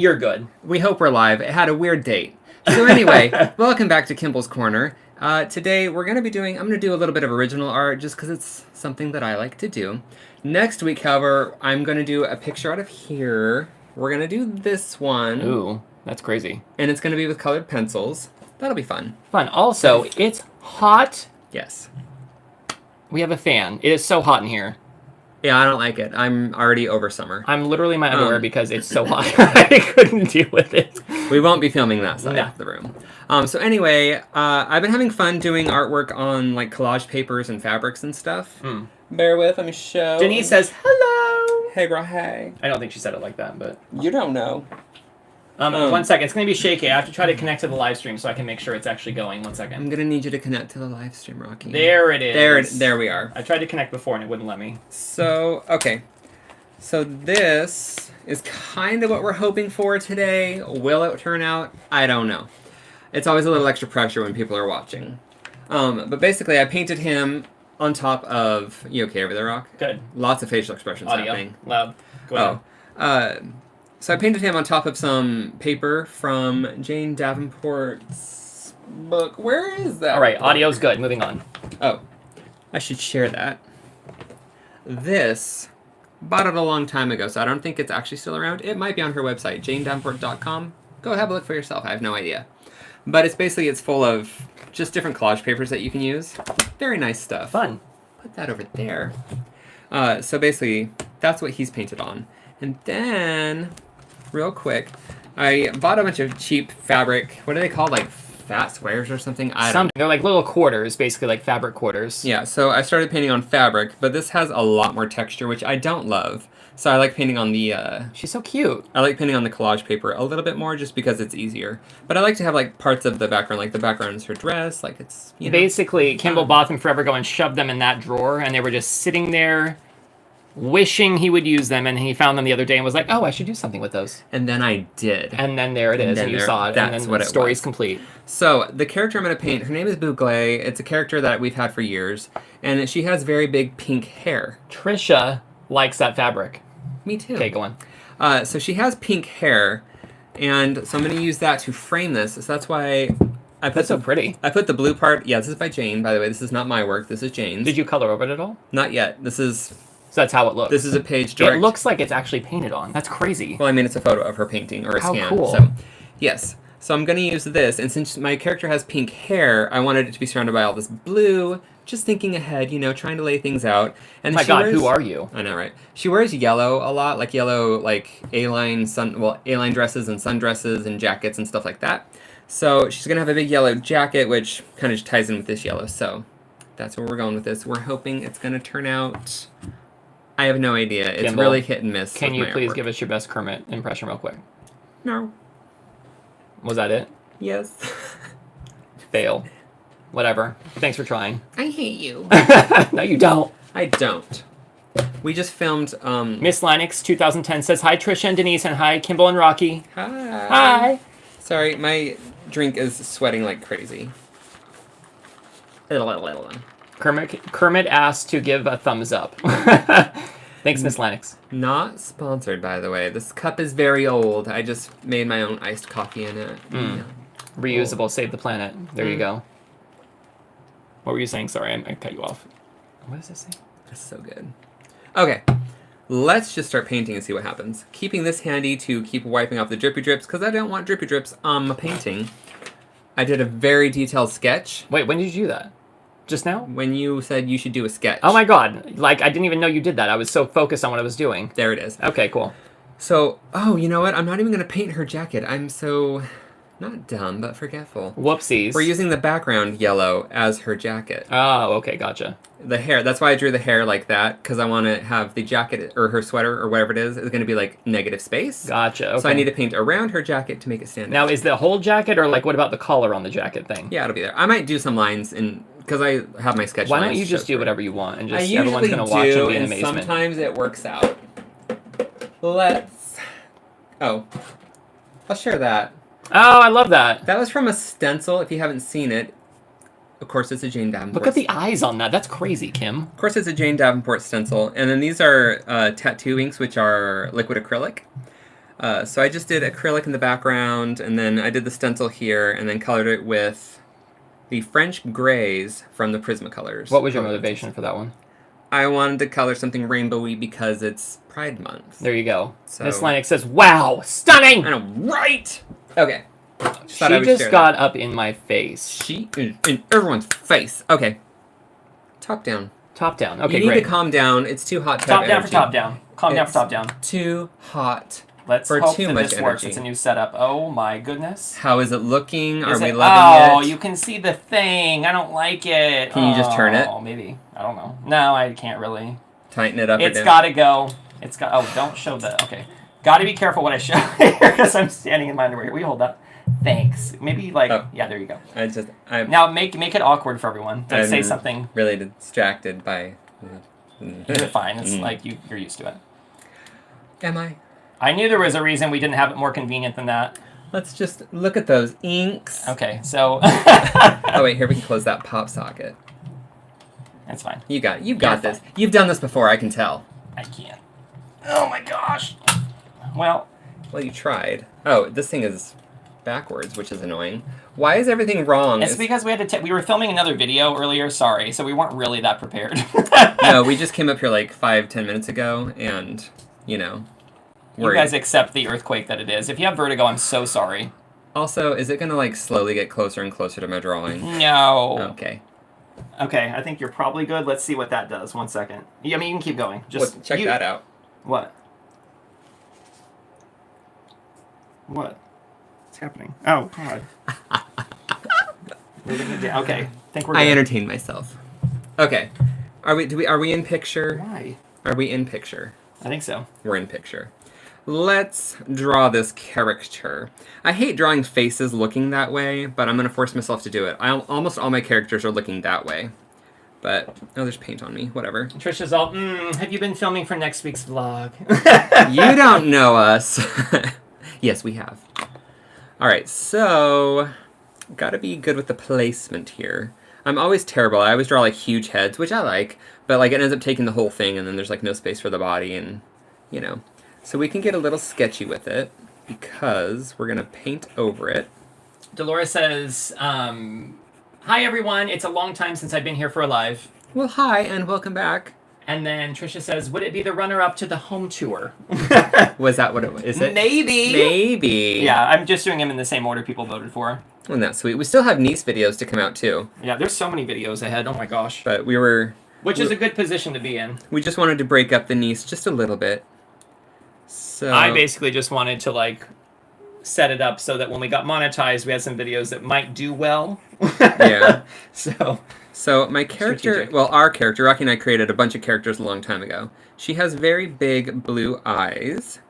You're good. We hope we're live. It had a weird date. So anyway, welcome back to Kimball's Corner. Today I'm going to do a little bit of original art just because it's something that I like to do. Next week, however, I'm going to do a picture out of here. We're going to do this one. Ooh, that's crazy. And it's going to be with colored pencils. That'll be fun. Fun. Also, it's hot. Yes. We have a fan. It is so hot in here. Yeah, I don't like it. I'm already over summer. I'm literally in my underwear because it's so hot. I couldn't deal with it. We won't be filming that side of the room. So anyway, I've been having fun doing artwork on like collage papers and fabrics and stuff. Bear with, let me show. Denise says, hello. Hey, girl, hey. I don't think she said it like that, but... You don't know. 1 second. It's going to be shaky. I have to try to connect to the live stream so I can make sure it's actually going. 1 second. I'm going to need you to connect to the live stream, Rocky. There it is. There we are. I tried to connect before and it wouldn't let me. So, okay. So this is kind of what we're hoping for today. Will it turn out? I don't know. It's always a little extra pressure when people are watching. But basically, I painted him on top of... You okay over there, Rock? Good. Lots of facial expressions happening. Loud. Go ahead. So I painted him on top of some paper from Jane Davenport's book. Where is that? All right, book? audio's good. Moving on. Oh, I should share that. This, bought it a long time ago, so I don't think it's actually still around. It might be on her website, janedavenport.com. Go have a look for yourself. I have no idea. But it's full of just different collage papers that you can use. Very nice stuff. Fun. Put that over there. So basically, that's what he's painted on. And then... Real quick, I bought a bunch of cheap fabric. What are they called? Like fat squares or something? I don't know. They're like little quarters, basically like fabric quarters. Yeah, so I started painting on fabric, but this has a lot more texture, which I don't love. So I like painting on the... She's so cute. I like painting on the collage paper a little bit more just because it's easier. But I like to have like parts of the background, like the background is her dress, like it's, you know. Basically, Kimball bought them forever ago and shoved them in that drawer, and they were just sitting there wishing he would use them, and he found them the other day and was like, oh, I should do something with those. And then I did. And then there it is, and you saw it, and then the story's complete. So, the character I'm going to paint, her name is Bouglé. It's a character that we've had for years, and she has very big pink hair. Trisha likes that fabric. Me too. Okay, go on. So she has pink hair, and so I'm going to use that to frame this. So that's why That's so pretty. I put the blue part. Yeah, this is by Jane, by the way. This is not my work. This is Jane's. Did you color over it at all? Not yet. This is... So that's how it looks. This is a page direct. It looks like it's actually painted on. That's crazy. Well, I mean, it's a photo of her painting, or a scan. How cool. So, yes. So I'm going to use this, and since my character has pink hair, I wanted it to be surrounded by all this blue, just thinking ahead, you know, trying to lay things out. And my God, who are you? I know, right? She wears yellow a lot, like yellow, like A-line dresses and sundresses and jackets and stuff like that. So she's going to have a big yellow jacket, which kind of ties in with this yellow. So that's where we're going with this. We're hoping it's going to turn out... I have no idea. It's Kimball, really hit and miss. Can you please give us your best Kermit impression real quick? No. Was that it? Yes. Fail. Whatever. Thanks for trying. I hate you. No, you don't. I don't. We just filmed... Miss Linux 2010 says, hi, Trisha and Denise, and hi, Kimball and Rocky. Hi. Hi. Sorry, my drink is sweating like crazy. Kermit asked to give a thumbs up. Thanks, Miss Linux. Not sponsored, by the way. This cup is very old. I just made my own iced coffee in it. Yeah. Reusable, save the planet. There you go. What were you saying? Sorry, I cut you off. What does this say? That's so good. Okay. Let's just start painting and see what happens. Keeping this handy to keep wiping off the drippy drips, because I don't want drippy drips on my painting. I did a very detailed sketch. Wait, when did you do that? Just now? When you said you should do a sketch. Oh my God. Like, I didn't even know you did that. I was so focused on what I was doing. There it is. Okay, cool. So, you know what? I'm not even going to paint her jacket. I'm so, not dumb, but forgetful. Whoopsies. We're using the background yellow as her jacket. Oh, okay, gotcha. The hair, that's why I drew the hair like that, because I want to have the jacket, or her sweater, or whatever it is going to be like negative space. Gotcha, okay. So I need to paint around her jacket to make it stand out. Now, is the whole jacket, or like, what about the collar on the jacket thing? Yeah, it'll be there. I might do some lines in... Because I have my sketch Why lines. don't you just do whatever you want and just I everyone's usually going to watch and be in and amazement? Sometimes it works out. Let's... Oh. I'll share that. Oh, I love that. That was from a stencil, if you haven't seen it. Of course, it's a Jane Davenport. Look at the eyes on that. That's crazy, Kim. Of course, it's a Jane Davenport stencil. And then these are tattoo inks, which are liquid acrylic. So I just did acrylic in the background, and then I did the stencil here, and then colored it with the French grays from the Prismacolors. What was your motivation for that one? I wanted to color something rainbowy because it's Pride Month. There you go. So- Miss Lennox says, "Wow, stunning!" I know, right? Okay. She just got up in my face. She in everyone's face. Okay. Top down. Top down. Okay, you need great. to calm down. It's too hot to Top have down energy. for top down. Calm down for It's top down. Too hot. Let's for hope too that much this works. energy. It's a new setup. Oh my goodness. How is it looking? Are Is we it- loving Oh, it? you can see the thing. I don't like it. Can you just turn it? Oh, maybe. I don't know. No, I can't really. Tighten it up. It's or down? got to go. It's got. Oh, don't show the. Okay. Got to be careful what I show here because I'm standing in my underwear. Will you hold up? Thanks. Maybe like. Oh. Yeah, there you go. I'm Now make it awkward for everyone. Like, say I'm something. really distracted by. You're fine. It's like you're used to it. Am I? I knew there was a reason we didn't have it more convenient than that. Let's just look at those inks. Okay, so. Oh wait, here we can close that pop socket. That's fine. You got You're this. fine. You've done this before, I can tell. I can't. Oh my gosh. Well, Well, you tried. Oh, this thing is backwards, which is annoying. Why is everything wrong? it's because we had to. We were filming another video earlier. Sorry, so we weren't really that prepared. No, we just came up here like 5-10 minutes ago, and you know, You guys accept the earthquake that it is. If you have vertigo, I'm so sorry. Also, is it gonna like slowly get closer and closer to my drawing? No. Okay. Okay, I think you're probably good. Let's see what that does. 1 second. I mean, you can keep going. Just Well, check that out. What? What? What's happening? Oh God. Moving it down. Okay, I think we're good. I entertained myself. Okay. Are we in picture? Why? Are we in picture? I think so. We're in picture. Let's draw this character. I hate drawing faces looking that way, but I'm going to force myself to do it. Almost all my characters are looking that way. But, oh, there's paint on me. Whatever. Trisha's all, have you been filming for next week's vlog? You don't know us. Yes, we have. Alright, so gotta be good with the placement here. I'm always terrible. I always draw like huge heads, which I like, but like it ends up taking the whole thing and then there's like no space for the body and, you know. So we can get a little sketchy with it because we're gonna paint over it. Dolores says, hi everyone, it's a long time since I've been here for a live. Well, hi and welcome back. And then Trisha says, would it be the runner-up to the home tour? Was that what it was? Is it? Maybe. Maybe. Yeah, I'm just doing them in the same order people voted for. Well, that's sweet. We still have Nice videos to come out too. Yeah, there's so many videos ahead. Oh my gosh. But Which is a good position to be in. we just wanted to break up the Nice just a little bit. So I basically just wanted to like set it up so that when we got monetized, we had some videos that might do well. Yeah. So my character, Strategic. well, our character, Rocky and I created a bunch of characters a long time ago. She has very big blue eyes.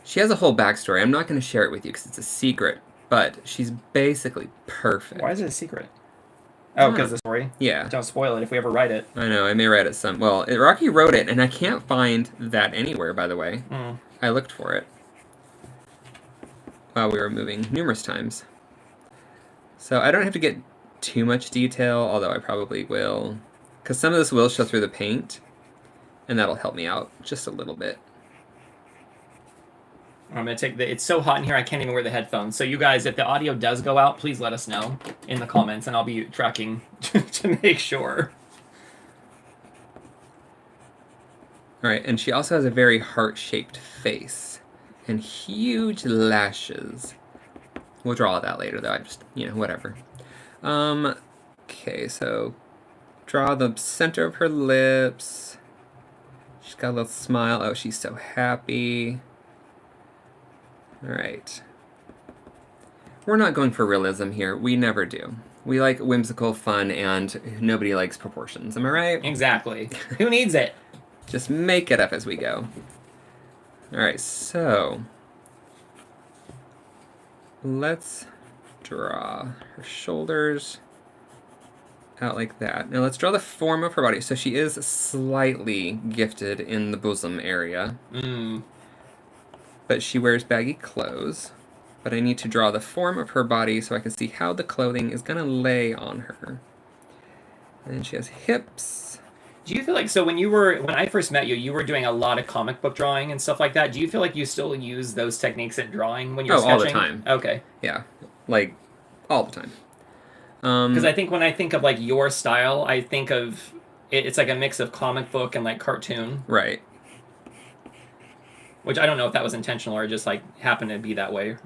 She has a whole backstory. I'm not going to share it with you because it's a secret, but she's basically perfect. why is it a secret? Oh, because the story. Yeah. Don't spoil it if we ever write it. I know, I may write it some. Well, Rocky wrote it, and I can't find that anywhere, by the way. I looked for it while we were moving numerous times. So I don't have to get too much detail, although I probably will. Because some of this will show through the paint, and that'll help me out just a little bit. I'm going to take it's so hot in here I can't even wear the headphones. So you guys, if the audio does go out, please let us know in the comments, and I'll be tracking to make sure. Alright, and she also has a very heart-shaped face. And huge lashes. We'll draw all that later, though. I just, whatever. Okay, so draw the center of her lips. She's got a little smile. Oh, she's so happy. Alright. We're not going for realism here. We never do. We like whimsical fun, and nobody likes proportions. Am I right? Exactly. Who needs it? Just make it up as we go. Alright, so let's draw her shoulders out like that. Now let's draw the form of her body. So she is slightly gifted in the bosom area. But she wears baggy clothes. But I need to draw the form of her body so I can see how the clothing is going to lay on her. And she has hips Do you feel like, so when I first met you, you were doing a lot of comic book drawing and stuff like that. Do you feel like you still use those techniques in drawing when you're Oh, all the sketching? time. Okay. Yeah, like all the time. Because I think when I think of like your style, I think of it's like a mix of comic book and like cartoon, Right. which I don't know if that was intentional or just like happened to be that way.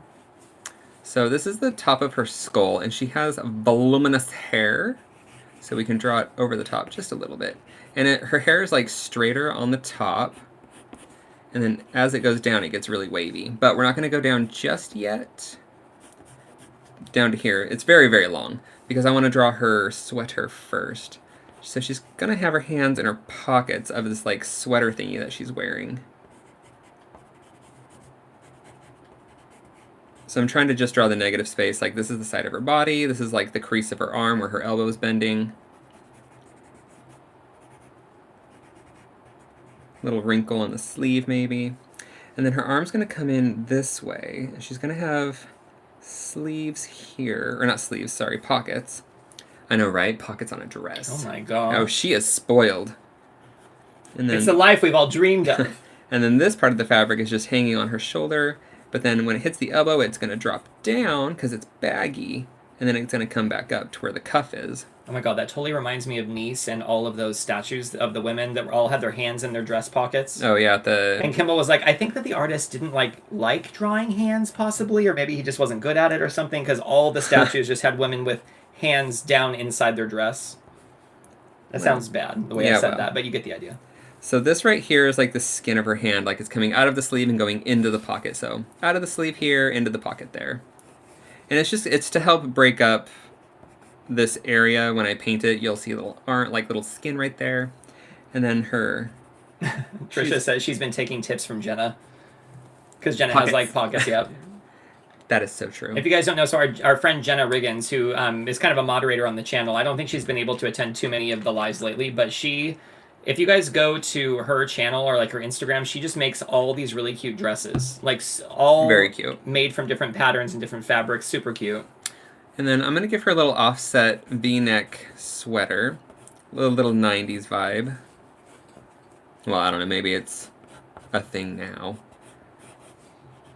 So this is the top of her skull, and she has voluminous hair. So we can draw it over the top just a little bit. And her hair is like straighter on the top. And then as it goes down, it gets really wavy. But we're not going to go down just yet. Down to here. It's very, very long. Because I want to draw her sweater first. So she's going to have her hands in her pockets of this like sweater thingy that she's wearing. So I'm trying to just draw the negative space. Like this is the side of her body. This is like the crease of her arm where her elbow is bending. Little wrinkle on the sleeve maybe. And then her arm's going to come in this way. She's going to have sleeves here. Or not sleeves, sorry, pockets. I know, right? Pockets on a dress. Oh my god. Oh, she is spoiled. And then, it's the life we've all dreamed of. and then this part of the fabric is just hanging on her shoulder. But then when it hits the elbow, it's going to drop down because it's baggy. And then it's going to come back up to where the cuff is. Oh my god, that totally reminds me of Nice and all of those statues of the women that all had their hands in their dress pockets. Oh yeah, And Kimball was like, I think that the artist didn't like drawing hands possibly, or maybe he just wasn't good at it or something, because all the statues just had women with hands down inside their dress. That sounds bad, the way I said that, but you get the idea. So this right here is like the skin of her hand, like it's coming out of the sleeve and going into the pocket. So out of the sleeve here, into the pocket there. And it's to help break up this area. When I paint it, you'll see little skin right there. And then her... Trisha says she's been taking tips from Jenna. Because Jenna Pockets. has like pockets, yeah. That is so true. If you guys don't know, so our friend Jenna Riggins, who is kind of a moderator on the channel, I don't think she's been able to attend too many of the lives lately, but if you guys go to her channel or like her Instagram, she just makes all these really cute dresses. Like all very cute. Made from different patterns and different fabrics. Super cute. And then I'm going to give her a little offset V-neck sweater. Little 90s vibe. Well, I don't know, maybe it's a thing now.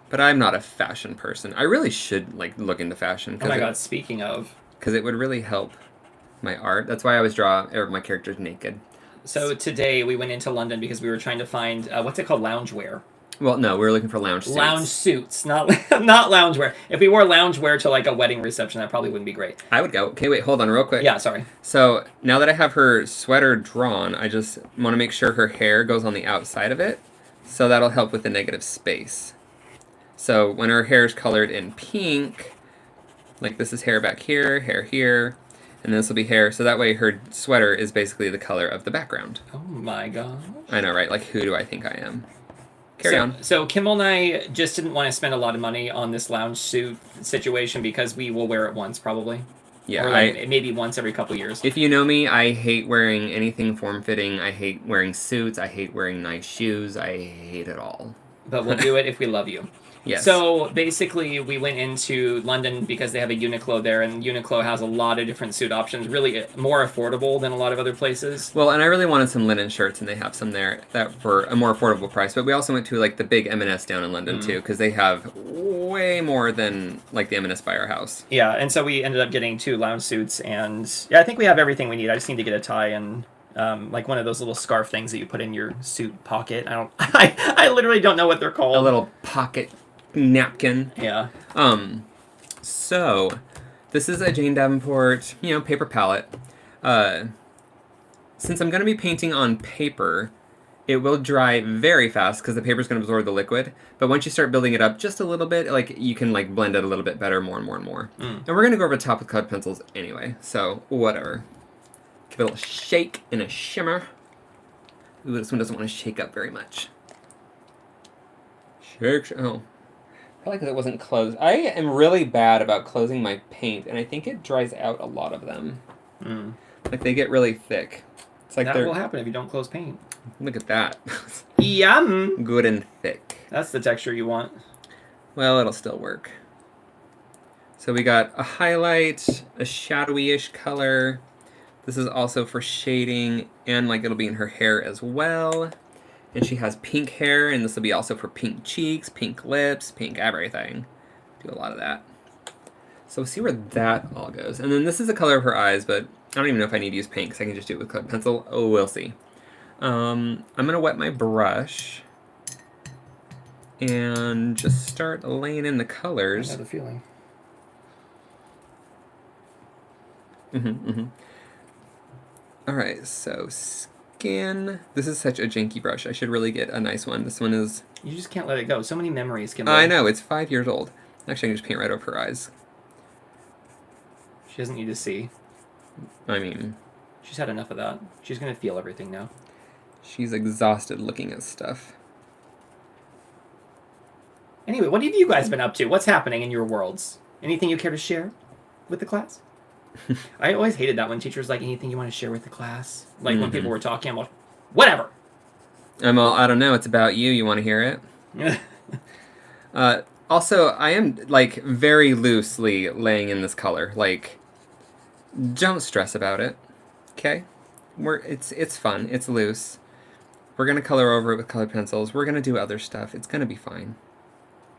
But I'm not a fashion person. I really should like look into fashion. Oh my god, speaking of. Because it would really help my art. That's why I always draw my characters naked. So today we went into London because we were trying to find, what's it called, loungewear. Well, no, we were looking for lounge suits. Lounge suits, not loungewear. If we wore loungewear to like a wedding reception, that probably wouldn't be great. I would go. Okay, wait, hold on real quick. Yeah, sorry. So now that I have her sweater drawn, I just want to make sure her hair goes on the outside of it. So that'll help with the negative space. So when her hair is colored in pink, like this is hair back here, hair here, and this will be hair. So that way her sweater is basically the color of the background. Oh my gosh. I know, right? Like, who do I think I am? Carry on. So Kimball and I just didn't want to spend a lot of money on this lounge suit situation because we will wear it once probably. Yeah, or like maybe once every couple years. If you know me, I hate wearing anything form-fitting. I hate wearing suits. I hate wearing nice shoes. I hate it all. But we'll do it if we love you. Yes. So basically, we went into London because they have a Uniqlo there, and Uniqlo has a lot of different suit options, really more affordable than a lot of other places. Well, and I really wanted some linen shirts, and they have some there that for a more affordable price. But we also went to like the big M&S down in London too, because they have way more than like the M&S by our house. Yeah, and so we ended up getting 2 lounge suits, and yeah, I think we have everything we need. I just need to get a tie and like one of those little scarf things that you put in your suit pocket. I literally don't know what they're called. A little pocket napkin. Yeah. So this is a Jane Davenport, paper palette. Since I'm going to be painting on paper, it will dry very fast because the paper is going to absorb the liquid. But once you start building it up just a little bit, like you can like blend it a little bit better, more and more and more. And we're going to go over the top with colored pencils anyway. So whatever. Give it a little shake and a shimmer. Ooh, this one doesn't want to shake up very much. Shake. Oh. Probably because it wasn't closed. I am really bad about closing my paint, and I think it dries out a lot of them. Like, they get really thick. It's like that will happen if you don't close paint. Look at that. Yum! Good and thick. That's the texture you want. Well, it'll still work. So we got a highlight, a shadowy-ish color. This is also for shading, and like it'll be in her hair as well. And she has pink hair, and this will be also for pink cheeks, pink lips, pink everything. Do a lot of that. So we'll see where that all goes. And then this is the color of her eyes, but I don't even know if I need to use paint because I can just do it with colored pencil. Oh, we'll see. I'm going to wet my brush and just start laying in the colors. I know the feeling. All right, so skin. This is such a janky brush. I should really get a nice one. This one is... You just can't let it go. So many memories, Kimberly. I know, it's 5 years old. Actually, I can just paint right over her eyes. She doesn't need to see. I mean... She's had enough of that. She's going to feel everything now. She's exhausted looking at stuff. Anyway, what have you guys been up to? What's happening in your worlds? Anything you care to share with the class? I always hated that when teachers like, anything you want to share with the class? Like when people were talking, I'm like, whatever. I'm all, I don't know, it's about you. You want to hear it? Also, I am, like, very loosely laying in this color. Like, don't stress about it. Okay? It's fun. It's loose. We're going to color over it with colored pencils. We're going to do other stuff. It's going to be fine.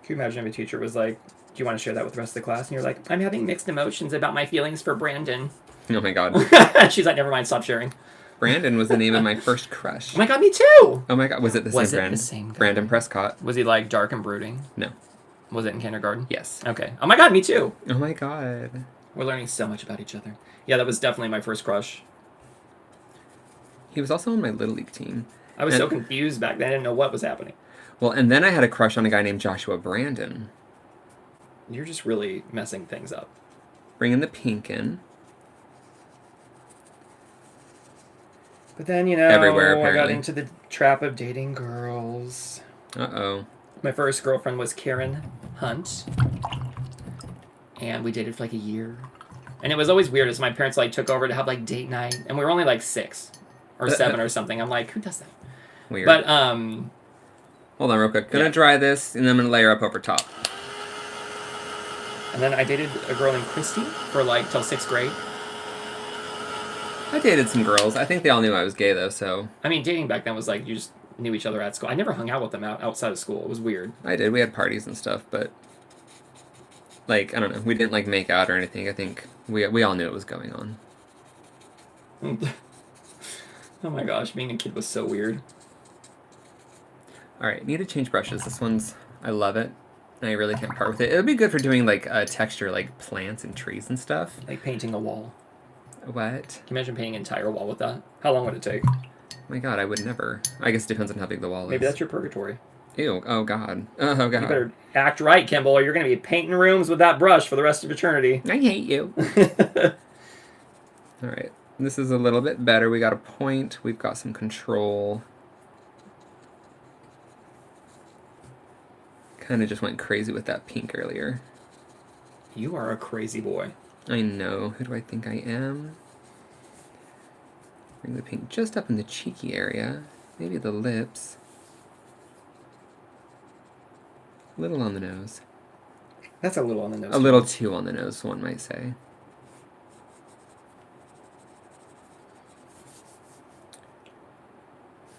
Can you imagine if a teacher was like, do you want to share that with the rest of the class? And you're like, I'm having mixed emotions about my feelings for Brandon. Oh my god. She's like, never mind, stop sharing. Brandon was the name of my first crush. Oh my god, me too! Oh my god, was it the same Brandon? The same guy? Brandon Prescott. Was he like dark and brooding? No. Was it in kindergarten? Yes. Okay. Oh my god, me too! Oh my god. We're learning so much about each other. Yeah, that was definitely my first crush. He was also on my Little League team. I was so confused back then. I didn't know what was happening. Well, and then I had a crush on a guy named Joshua Brandon. You're just really messing things up. Bringing the pink in. But then, you know, Everywhere, I got apparently. into the trap of dating girls. Uh-oh. My first girlfriend was Karen Hunt. And we dated for like a year. And it was always weird as my parents like took over to have like date night. And we were only like 6 or 7 or something. I'm like, who does that? Weird. But, hold on real quick. Gonna dry this, and then I'm gonna layer up over top. and then I dated a girl named Christy for like till 6th grade. I dated some girls. I think they all knew I was gay, though, so... I mean, dating back then was like, you just knew each other at school. I never hung out with them outside of school. It was weird. I did. We had parties and stuff, but... Like, I don't know. We didn't, like, make out or anything. I think we all knew it was going on. Oh my gosh, being a kid was so weird. Alright, need to change brushes. This one's... I love it. And I really can't part with it. It would be good for doing, like, texture, like, plants and trees and stuff. Like painting a wall. What? Can you imagine painting an entire wall with that? How long would it take? Oh my god, I would never. I guess it depends on how big the wall is. Maybe that's your purgatory. Ew. Oh god. Oh god. You better act right, Kimball, or you're going to be painting rooms with that brush for the rest of eternity. I hate you. Alright. This is a little bit better. We got a point. We've got some control. Kind of just went crazy with that pink earlier. You are a crazy boy. I know. Who do I think I am? Bring the pink just up in the cheeky area. Maybe the lips. A little on the nose. That's a little on the nose. A little too on the nose, one might say.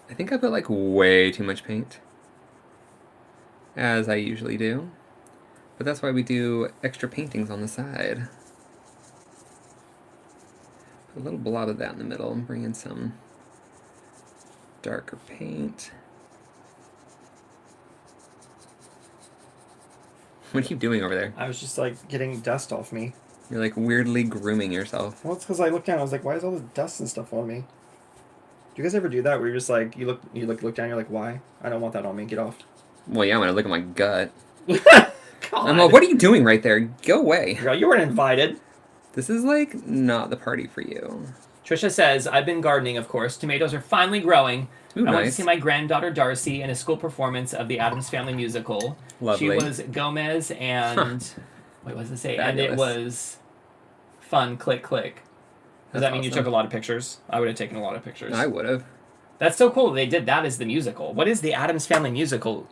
I think I put like way too much paint. As I usually do. But that's why we do extra paintings on the side. Put a little blob of that in the middle and bring in some darker paint. What are you doing over there? I was just like getting dust off me. You're like weirdly grooming yourself. Well, it's because I looked down. I was like, why is all this dust and stuff on me? Do you guys ever do that where you're just like, you look down, you're like, why? I don't want that on me. Get off. Well, yeah, when I look at my gut. God. I'm like, what are you doing right there? Go away. Girl, you weren't invited. This is like not the party for you. Trisha says, I've been gardening, of course. Tomatoes are finally growing. Ooh, I went to nice. see my granddaughter Darcy in a school performance of the Addams Family musical. Lovely. She was Gomez and... Wait, what does it say? Fabulous. And it was fun, click, click. Does that mean you took a lot of pictures? I would have taken a lot of pictures. I would have. That's so cool they did that as the musical. What is the Addams Family musical?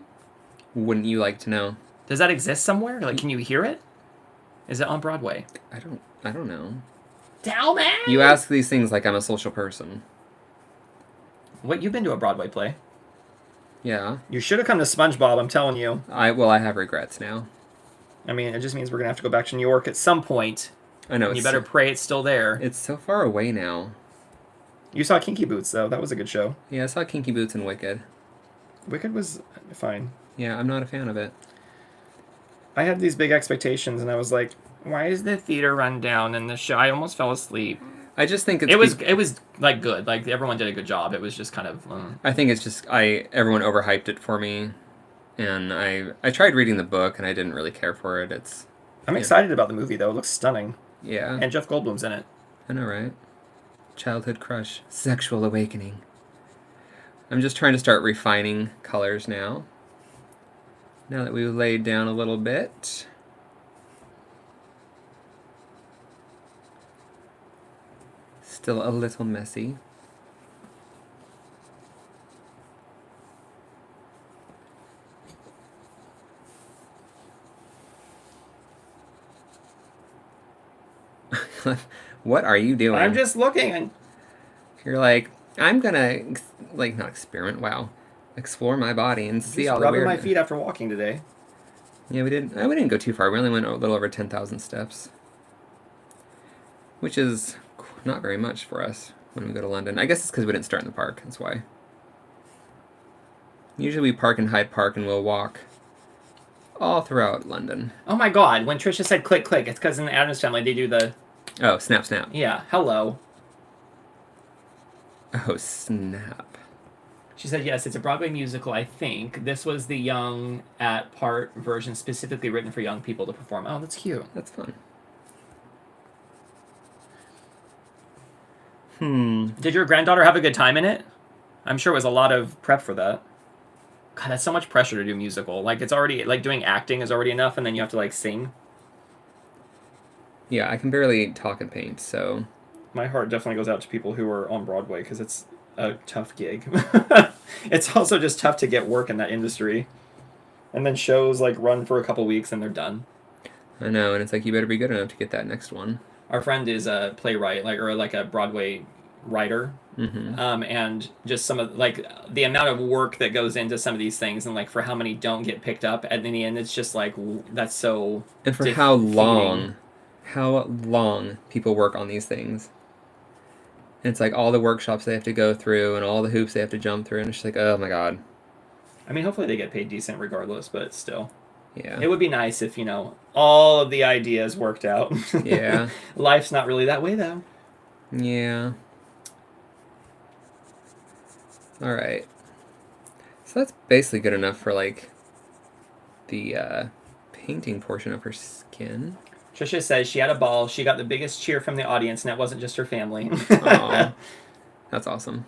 Wouldn't you like to know? Does that exist somewhere? Like, can you hear it? Is it on Broadway? I don't know. Tell me! You ask these things like I'm a social person. What, you've been to a Broadway play? Yeah. You should have come to SpongeBob, I'm telling you. I have regrets now. I mean, it just means we're going to have to go back to New York at some point. I know. And you better pray it's still there. It's so far away now. You saw Kinky Boots, though. That was a good show. Yeah, I saw Kinky Boots and Wicked. Wicked was fine. Yeah, I'm not a fan of it. I had these big expectations, and I was like, why is the theater run down in the show? I almost fell asleep. I just think it was like good. Like everyone did a good job. It was just kind of. I think it's just everyone overhyped it for me, and I tried reading the book and I didn't really care for it. I'm excited about the movie though. It looks stunning. Yeah. And Jeff Goldblum's in it. I know, right? Childhood crush, sexual awakening. I'm just trying to start refining colors now. Now that we've laid down a little bit. Still a little messy. What are you doing? I'm just looking. You're like, I'm gonna not experiment. Wow, explore my body and see all the rubbing weird. My feet after walking today. Yeah, we didn't go too far. We only went a little over 10,000 steps, which is not very much for us when we go to London. I guess it's because we didn't start in the park. That's why. Usually we park in Hyde Park and we'll walk all throughout London. Oh my God! When Trisha said "click click," it's because in the Addams Family they do the. Oh, snap, snap. Yeah. Hello. Oh, snap. She said, yes, it's a Broadway musical, I think. This was the young at part version specifically written for young people to perform. Oh, that's cute. That's fun. Did your granddaughter have a good time in it? I'm sure it was a lot of prep for that. God, that's so much pressure to do musical. Like, it's already, like, doing acting is already enough, and then you have to, like, sing. Yeah, I can barely talk and paint, so... My heart definitely goes out to people who are on Broadway, because it's a tough gig. It's also just tough to get work in that industry. And then shows, like, run for a couple weeks, and they're done. I know, and it's like, you better be good enough to get that next one. Our friend is a playwright, or a Broadway writer. Mm-hmm. And just some of, like, the amount of work that goes into some of these things, and, like, for how many don't get picked up, and in the end, it's just, like, that's so And for defeating. how long people work on these things. And it's like all the workshops they have to go through and all the hoops they have to jump through, and it's just like, oh my God. I mean, hopefully they get paid decent regardless, but still. Yeah. It would be nice if, all of the ideas worked out. Yeah. Life's not really that way, though. Yeah. All right. So that's basically good enough for, like, the painting portion of her skin. Trisha says she had a ball. She got the biggest cheer from the audience, and that wasn't just her family. Aww. That's awesome.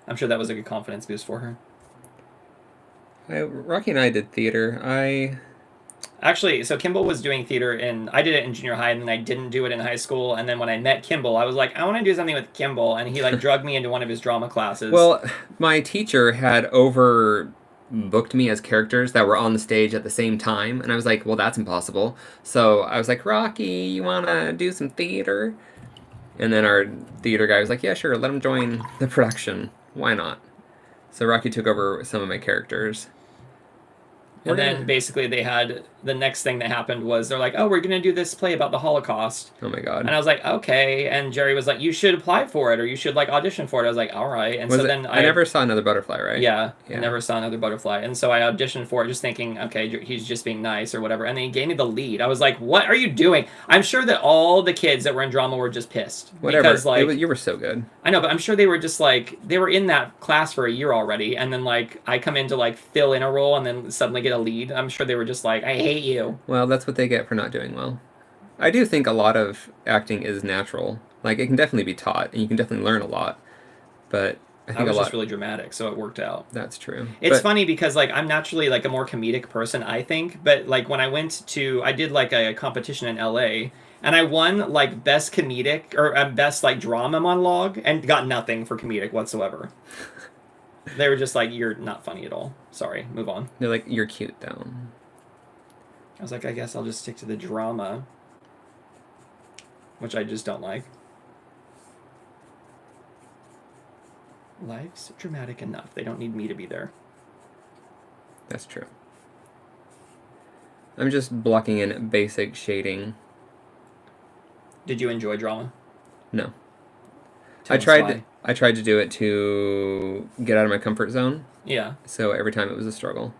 I'm sure that was a good confidence boost for her. Rocky and I did theater. Actually, so Kimball was doing theater I did it in junior high, and then I didn't do it in high school. And then when I met Kimball, I was like, I want to do something with Kimball. And he, like, drugged me into one of his drama classes. Well, my teacher had overbooked me as characters that were on the stage at the same time. And I was like, well, that's impossible. So I was like, Rocky, you want to do some theater? And then our theater guy was like, yeah, sure, let him join the production. Why not? So Rocky took over some of my characters. And then basically the next thing that happened was they're like, oh, we're going to do this play about the Holocaust. Oh my God. And I was like, okay. And Jerry was like, you should apply for it, or you should, like, audition for it. I was like, all right. And then I never saw Another Butterfly, right? Yeah, I never saw Another Butterfly. And so I auditioned for it just thinking, okay, he's just being nice or whatever. And then he gave me the lead. I was like, what are you doing? I'm sure that all the kids that were in drama were just pissed. Whatever. Because, like, you were so good. I know, but I'm sure they were just, like, they were in that class for a year already. And then, like, I come in to, like, fill in a role and then suddenly get a lead. I'm sure they were just like, I hate you. Well, that's what they get for not doing well. I do think a lot of acting is natural. Like, it can definitely be taught, and you can definitely learn a lot. But I think was just really dramatic, so it worked out. That's true. It's funny because, like, I'm naturally, like, a more comedic person, I think. But, like, when I did, like, a competition in LA, and I won, like, best comedic, or best, like, drama monologue, and got nothing for comedic whatsoever. They were just like, you're not funny at all. Sorry, move on. They're like, you're cute, though. I was like, I guess I'll just stick to the drama. which I just don't like. Life's dramatic enough. They don't need me to be there. That's true. I'm just blocking in basic shading. Did you enjoy drama? No. Tell us why. I tried to do it to get out of my comfort zone. Yeah. So every time it was a struggle.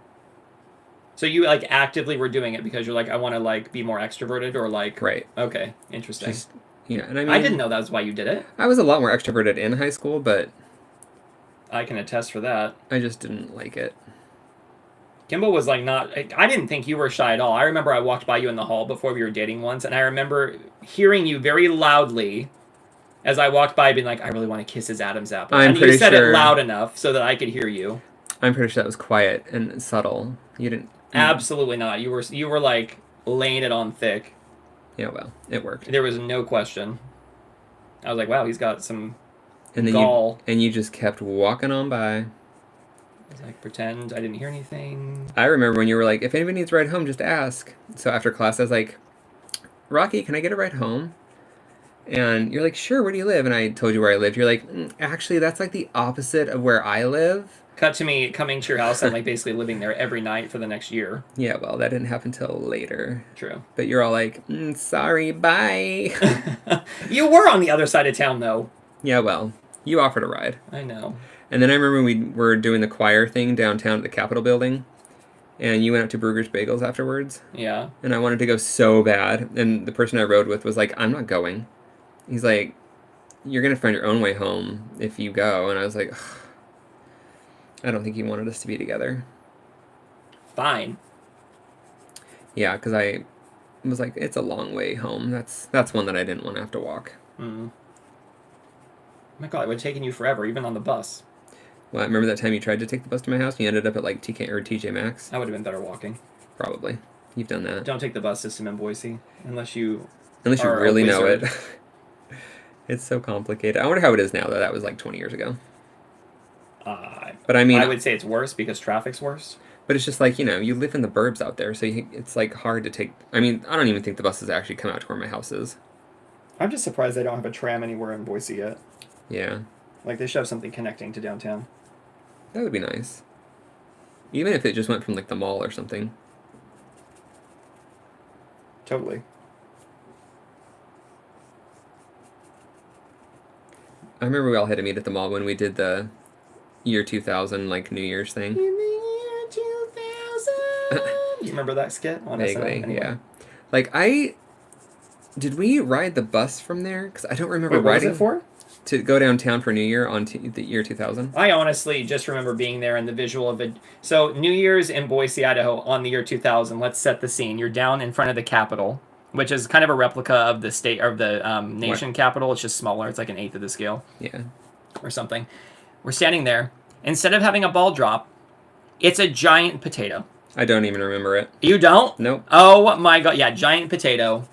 So you like actively were doing it because you're like, I want to like be more extroverted or like. Right. Okay. Interesting. Just, yeah, and I mean, I didn't know that was why you did it. I was a lot more extroverted in high school, but I can attest for that. I just didn't like it. Kimball was like not. I didn't think you were shy at all. I remember I walked by you in the hall before we were dating once, and I remember hearing you very loudly as I walked by, being like, "I really want to kiss his Adam's apple." I'm and pretty you said sure- it loud enough so that I could hear you. I'm pretty sure that was quiet and subtle. You didn't. Absolutely not. You were like laying it on thick. Yeah, well, it worked. There was no question. I was like, "Wow, he's got some And then gall." you just kept walking on by. I was like, pretend I didn't hear anything. I remember when you were like, if anybody needs a ride home, just ask. So after class, I was like, Rocky, can I get a ride home? And you're like, sure, where do you live? And I told you where I lived. You're like, actually, that's like the opposite of where I live. Cut to me coming to your house and like basically living there every night for the next year. Yeah, well, that didn't happen till later. True. But you're all like, sorry, bye. You were on the other side of town, though. Yeah, well, you offered a ride. I know. And then I remember we were doing the choir thing downtown at the Capitol building. And you went up to Brugger's Bagels afterwards. Yeah. And I wanted to go so bad. And the person I rode with was like, I'm not going. He's like, you're going to find your own way home if you go. And I was like, ugh. I don't think he wanted us to be together. Fine. Yeah, because I was like, it's a long way home. That's one that I didn't want to have to walk. Oh my God, it would have taken you forever, even on the bus. Well, I remember that time you tried to take the bus to my house and you ended up at like TK or TJ Maxx. That would have been better walking. Probably. You've done that. Don't take the bus system in Boise unless you Unless you really know it. wizard. It's so complicated. I wonder how it is now, though. That was like 20 years ago. But I mean, I would say it's worse because traffic's worse. But it's just like, you live in the burbs out there, so it's like hard to take. I mean, I don't even think the buses actually come out to where my house is. I'm just surprised they don't have a tram anywhere in Boise yet. Yeah. Like, they should have something connecting to downtown. That would be nice. Even if it just went from like the mall or something. Totally. I remember we all had to meet at the mall when we did the year 2000 like New Year's thing. In the year 2000. You remember that skit on SNL? Vaguely, Anyway. yeah. Like did we ride the bus from there? Because I don't remember Wait, what was riding it for? to go downtown for New Year on the year 2000. I honestly just remember being there and the visual of it. So New Year's in Boise, Idaho on the year 2000. Let's set the scene. You're down in front of the Capitol, which is kind of a replica of the state or the nation capital. It's just smaller. It's like an eighth of the scale. Yeah. Or something. We're standing there. Instead of having a ball drop, it's a giant potato. I don't even remember it. You don't? Nope. Oh my God. Yeah, giant potato.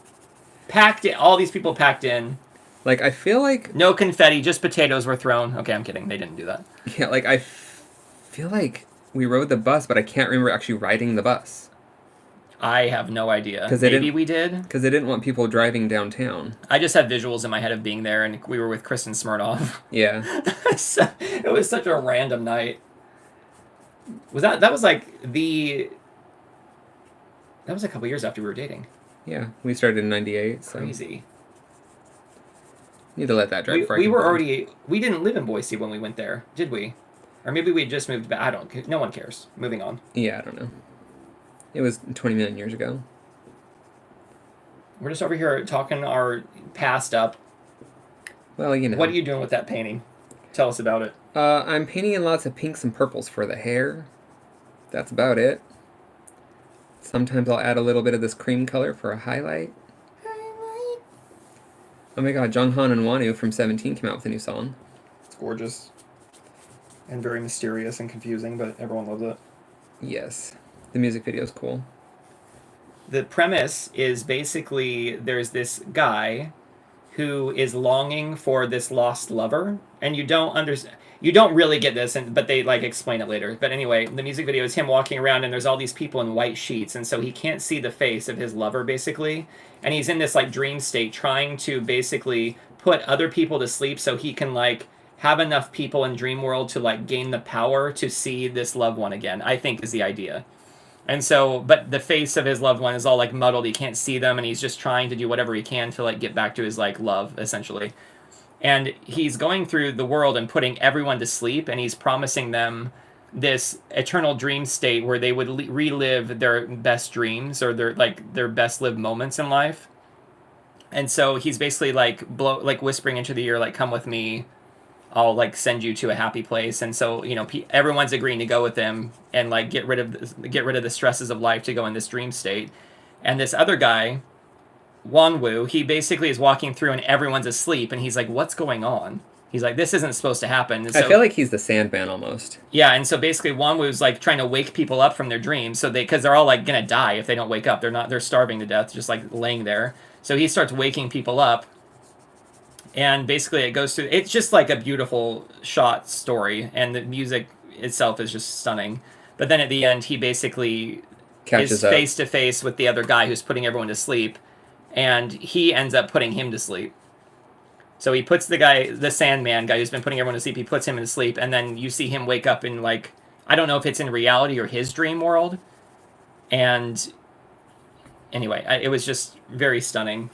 Packed in. All these people packed in. Like, I feel like... No confetti, just potatoes were thrown. Okay, I'm kidding. They didn't do that. Yeah, like, I feel like we rode the bus, but I can't remember actually riding the bus. I have no idea. 'Cause they Maybe didn't- we did. Because they didn't want people driving downtown. I just have visuals in my head of being there, and we were with Kristen Smirnoff. Yeah. It was such a random night. That was like the... That was a couple years after we were dating. Yeah, we started in 98, so... Crazy. Need to let that drive before I We can were find. already... We didn't live in Boise when we went there, did we? Or maybe we just moved back. I don't... No one cares. Moving on. Yeah, I don't know. It was 20 million years ago. We're just over here talking our past up. Well, What are you doing with that painting? Tell us about it. I'm painting in lots of pinks and purples for the hair. That's about it. Sometimes I'll add a little bit of this cream color for a highlight. Oh my god, Jonghan and Wonu from 17 came out with a new song. It's gorgeous. And very mysterious and confusing, but everyone loves it. Yes. The music video is cool. The premise is basically there's this guy who is longing for this lost lover, and you don't understand. You don't really get this, but they like explain it later. But anyway, the music video is him walking around, and there's all these people in white sheets, and so he can't see the face of his lover basically, and he's in this like dream state, trying to basically put other people to sleep so he can like have enough people in dream world to like gain the power to see this loved one again. I think is the idea. And so, but the face of his loved one is all like muddled. He can't see them, and he's just trying to do whatever he can to like get back to his like love essentially. And he's going through the world and putting everyone to sleep, and he's promising them this eternal dream state where they would relive their best dreams or their best lived moments in life. And so he's basically like whispering into the ear, like, "Come with me, I'll like send you to a happy place." And so everyone's agreeing to go with him and like get rid of the stresses of life to go in this dream state. And this other guy, Wanwu, he basically is walking through and everyone's asleep, and he's like, "What's going on?" He's like, "This isn't supposed to happen." And so, I feel like he's the Sandman almost. yeah, and so basically Wanwu's like trying to wake people up from their dreams, so because they're all like gonna die if they don't wake up. They're starving to death, just like laying there. So he starts waking people up, and basically it goes through. It's just like a beautiful shot story, and the music itself is just stunning. But then at the end, he basically is face to face with the other guy who's putting everyone to sleep. And he ends up putting him to sleep. So he puts the Sandman guy who's been putting everyone to sleep, he puts him to sleep, and then you see him wake up in, like, I don't know if it's in reality or his dream world. And anyway, it was just very stunning.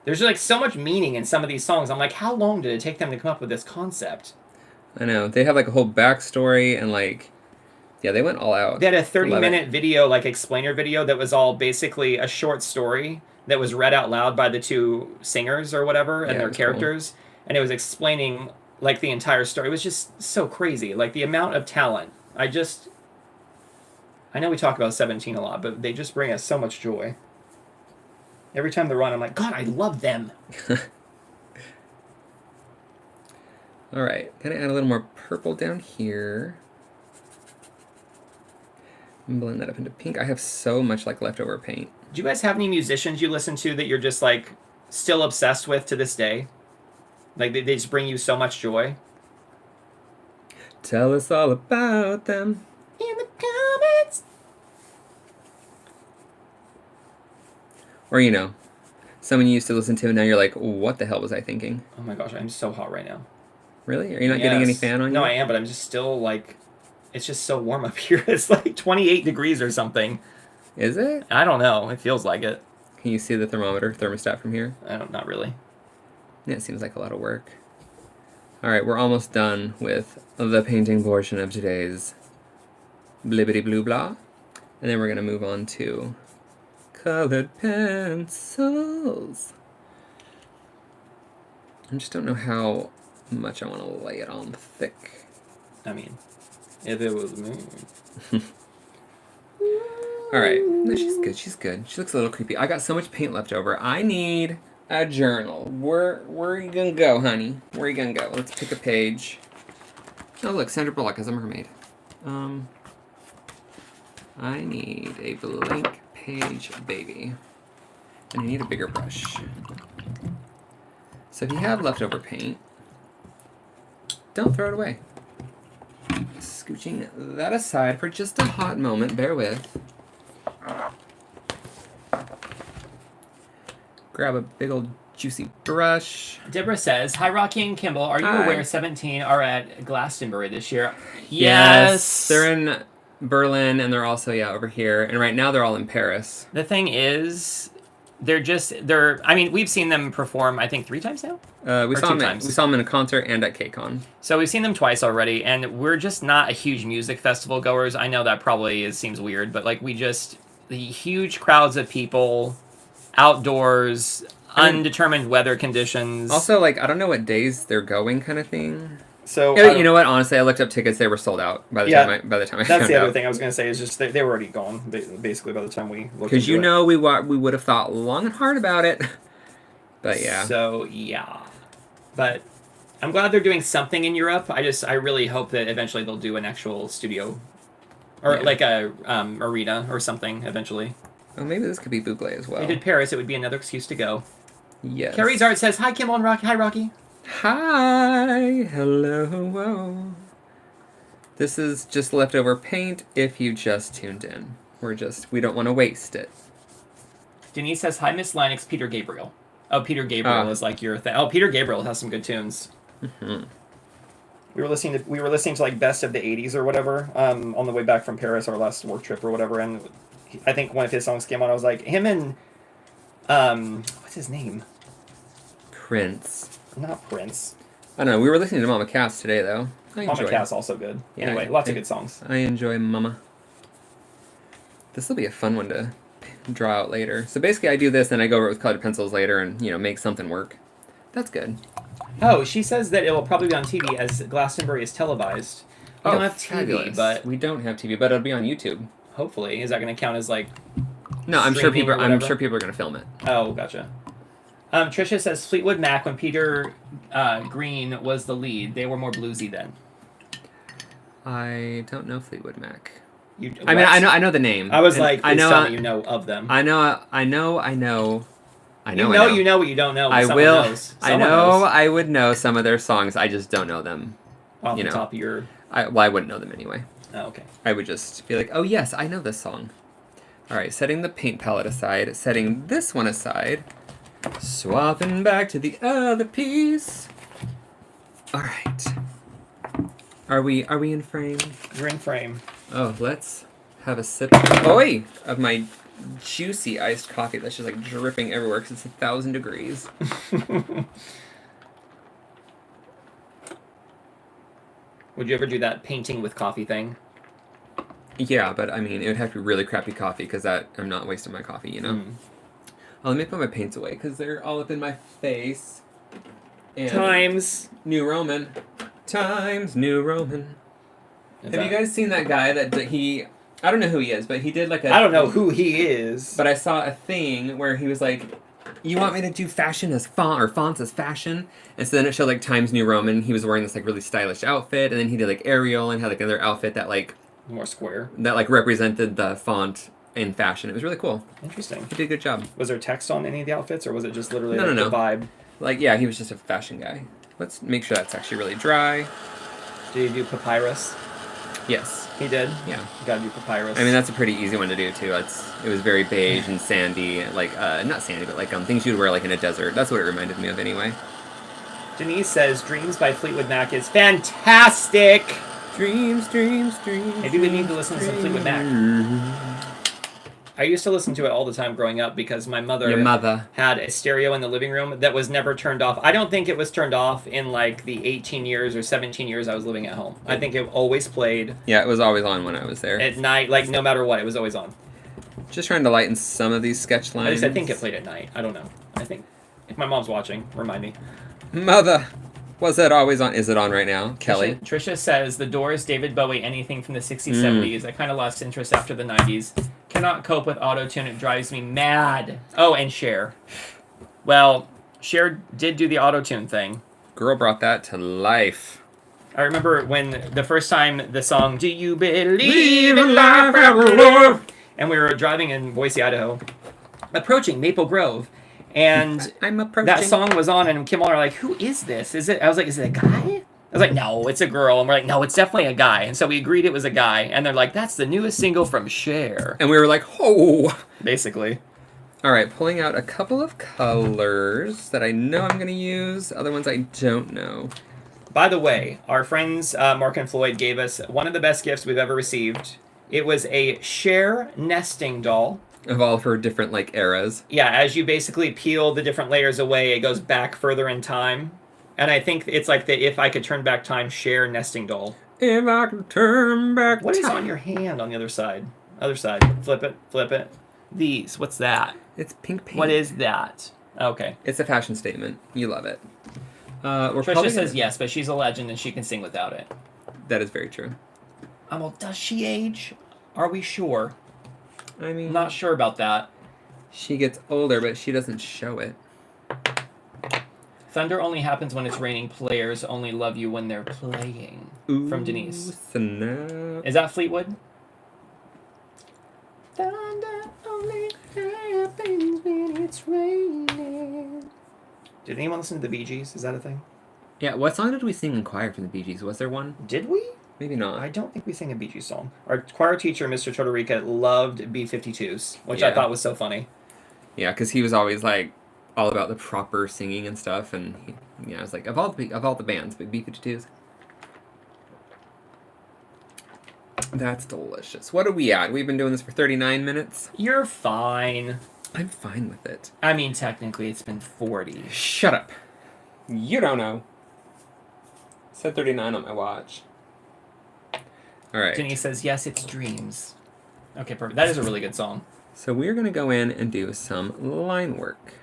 There's like so much meaning in some of these songs. I'm like, how long did it take them to come up with this concept? I know. They have like a whole backstory and like... Yeah, they went all out. They had a 30-minute video, like explainer video, that was all basically a short story that was read out loud by the two singers or whatever and their characters. Cool. And it was explaining like the entire story. It was just so crazy. Like the amount of talent. I know we talk about 17 a lot, but they just bring us so much joy. Every time they run, I'm like, God, I love them. All right, gonna add a little more purple down here. Blend that up into pink. I have so much like leftover paint. Do you guys have any musicians you listen to that you're just like still obsessed with to this day? Like they just bring you so much joy? Tell us all about them in the comments. Or someone you used to listen to and now you're like, what the hell was I thinking? Oh my gosh, I'm so hot right now. Really? Are you not getting any fan on you? No, I am, but I'm just still like... It's just so warm up here. It's like 28 degrees or something. Is it? I don't know. It feels like it. Can you see the thermostat from here? Not really. Yeah, it seems like a lot of work. All right, we're almost done with the painting portion of today's blibbity blue blah. And then we're going to move on to colored pencils. I just don't know how much I want to lay it on thick. I mean... If it was me. All right. No, she's good. She's good. She looks a little creepy. I got so much paint left over. I need a journal. Where are you going to go, honey? Where are you going to go? Let's pick a page. Oh, look. Sandra Bullock as a mermaid. I need a blank page, baby. And I need a bigger brush. So if you have leftover paint, don't throw it away. Scooching that aside for just a hot moment. Bear with. Grab a big old juicy brush. Deborah says, "Hi, Rocky and Kimball. Are you aware 17 are at Glastonbury this year?" Yes. They're in Berlin, and they're also, over here. And right now they're all in Paris. The thing is, I mean, we've seen them perform, I think, 3 times now? We saw them in a concert and at KCON. So we've seen them twice already, and we're just not a huge music festival goers. I know that probably seems weird, but like the huge crowds of people, outdoors, undetermined weather conditions. Also, I don't know what days they're going kind of thing. So you know what? Honestly, I looked up tickets. They were sold out by the time I found out. That's the other thing I was going to say is just they were already gone, basically, by the time we looked into it. Because we would have thought long and hard about it. But yeah. So, yeah. But I'm glad they're doing something in Europe. I really hope that eventually they'll do an actual studio. Or like a arena or something eventually. Oh, maybe this could be Bugle as well. They did Paris. It would be another excuse to go. Yes. Carrie's Art says, "Hi, Kimball and Rocky." Hi, Rocky. Hi, hello. This is just leftover paint if you just tuned in. We don't want to waste it. Denise says, "Hi, Miss Linux, Peter Gabriel." Oh, Peter Gabriel is like your thing. Oh, Peter Gabriel has some good tunes. Mm-hmm. We were listening to like best of the '80s or whatever on the way back from Paris, our last work trip or whatever, and I think one of his songs came on. I was like, him and what's his name? Prince. Not Prince. I don't know. We were listening to Mama Cass today, though. Mama Cass also good. Yeah, anyway, lots of good songs. I enjoy Mama. This will be a fun one to draw out later. So basically, I do this, and I go over it with colored pencils later, and make something work. That's good. Oh, she says that it will probably be on TV as Glastonbury is televised. We don't have TV, fabulous. but we don't have TV, but it'll be on YouTube. hopefully, is that going to count as like? No, I'm sure people. Streaming or I'm whatever? sure people are going to film it. Oh, gotcha. Trisha says Fleetwood Mac when Peter Green was the lead. They were more bluesy then. I don't know Fleetwood Mac. You, I mean, I know the name. I was and like, I know tell me you know of them. I know. You know what you don't know. I Someone will. knows. I Someone know. knows. I would know some of their songs. I just don't know them. Off the top of your. I wouldn't know them anyway. Oh, okay. I would just be like, oh yes, I know this song. All right, setting the paint palette aside, setting this one aside, swapping back to the other piece. All right. Are we in frame? You're in frame. Oh, let's have a sip. Of my juicy iced coffee that's just like dripping everywhere because it's 1,000 degrees. Would you ever do that painting with coffee thing? Yeah, but I mean, it would have to be really crappy coffee because I'm not wasting my coffee, Mm. Oh, let me put my paints away because they're all up in my face. And Times New Roman. Times New Roman. Have you guys seen that guy that he... I don't know who he is, but he did like a... I don't know who he is. But I saw a thing where he was like, you want me to do fashion as fonts as fashion? And so then it showed like Times New Roman. He was wearing this like really stylish outfit, and then he did like Ariel and had like another outfit that like... More square. That like represented the font in fashion. It was really cool. Interesting. He did a good job. Was there text on any of the outfits, or was it just literally No. the vibe? Like, yeah, he was just a fashion guy. Let's make sure that's actually really dry. Did he do papyrus? Yes. He did? Yeah. You gotta do papyrus. I mean, that's a pretty easy one to do, too. It was very beige and sandy. Like, not sandy, but like things you'd wear like in a desert. That's what it reminded me of anyway. Denise says Dreams by Fleetwood Mac is fantastic! Dreams. Maybe we need to listen to some Fleetwood Mac. I used to listen to it all the time growing up because my Your mother had a stereo in the living room that was never turned off. I don't think it was turned off in like the 18 years or 17 years I was living at home. I think it always played. Yeah, it was always on when I was there. At night, like no matter what, it was always on. Just trying to lighten some of these sketch lines. At least I think it played at night. I don't know. I think. If my mom's watching, remind me. Mother, was that always on? Is it on right now? Kelly? Trisha says The Doors, David Bowie, anything from the 60s, 70s. I kind of lost interest after the 90s. Cannot cope with auto-tune. It drives me mad. Oh, and Cher. Well, Cher did do the auto-tune thing. Girl brought that to life. I remember when the first time the song Do You Believe in Life After Love? And we were driving in Boise, Idaho, approaching Maple Grove. And I'm approaching. that song was on, and Kim and I were like, who is this? I was like, is it a guy? I was like, no, it's a girl. And we're like, no, it's definitely a guy. And so we agreed it was a guy. And they're like, that's the newest single from Cher. And we were like, oh. Basically. All right, pulling out a couple of colors that I know I'm going to use. Other ones I don't know. By the way, our friends Mark and Floyd gave us one of the best gifts we've ever received. It was a Cher nesting doll. Of all of her different, like, eras. Yeah, as you basically peel the different layers away, it goes back further in time. And I think it's like the If I Could Turn Back Time Cher nesting doll. If I could turn back What is time. on your hand on the other side? Other side. Flip it. These. What's that? It's pink paint. What is that? Okay. It's a fashion statement. You love it. Trisha says yes, but she's a legend and she can sing without it. That is very true. Well, does she age? Are we sure? I mean... Not sure about that. She gets older, but she doesn't show it. Thunder only happens when it's raining. Players only love you when they're playing. Ooh, From Denise. Snap. Is that Fleetwood? Thunder only happens when it's raining. Did anyone listen to the Bee Gees? Is that a thing? Yeah, what song did we sing in choir for the Bee Gees? Was there one? Did we? Maybe not. I don't think we sang a Bee Gees song. Our choir teacher, Mr. Todorica, loved B-52s, which I Yeah. thought was so funny. Yeah, because he was always like all about the proper singing and stuff, and I was like, of all the bands, but B-52s. That's delicious. What are we at? We've been doing this for 39 minutes. You're fine. I'm fine with it. I mean, technically, it's been 40. Shut up. You don't know. It said 39 on my watch. All right. Denise says, yes, it's dreams. Okay, perfect. That is a really good song. So we're going to go in and do some line work.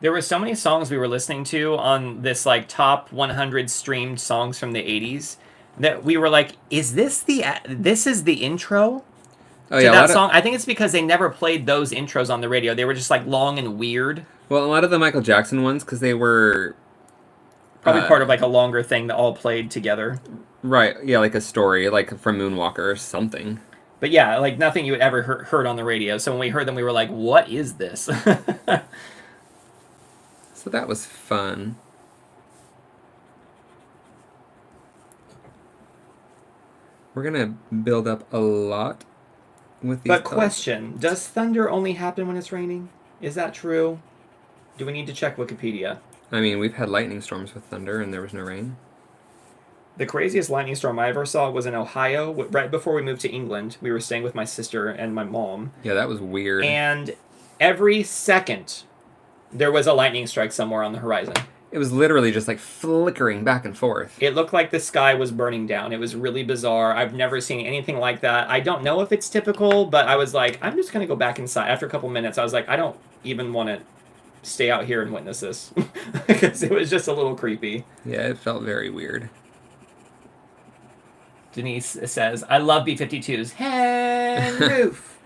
There were so many songs we were listening to on this like top 100 streamed songs from the 80s that we were like, is this is the intro Oh to yeah, that song? I think it's because they never played those intros on the radio. They were just like long and weird. Well, a lot of the Michael Jackson ones, because they were Probably part of like a longer thing that all played together. right. Yeah, like a story, like from Moonwalker or something. But yeah, like nothing you had ever heard on the radio. So when we heard them, we were like, what is this? So that was fun. We're gonna build up a lot with these. But question, does thunder only happen when it's raining? Is that true? Do we need to check Wikipedia? I mean, we've had lightning storms with thunder, and there was no rain. The craziest lightning storm I ever saw was in Ohio. Right before we moved to England, we were staying with my sister and my mom. Yeah, that was weird. And every second, there was a lightning strike somewhere on the horizon. It was literally just like flickering back and forth. It looked like the sky was burning down. It was really bizarre. I've never seen anything like that. I don't know if it's typical, but I was like, I'm just going to go back inside. After a couple minutes, I was like, I don't even want to stay out here and witness this. Because it was just a little creepy. Yeah, it felt very weird. Denise says, I love B-52s. Hen roof.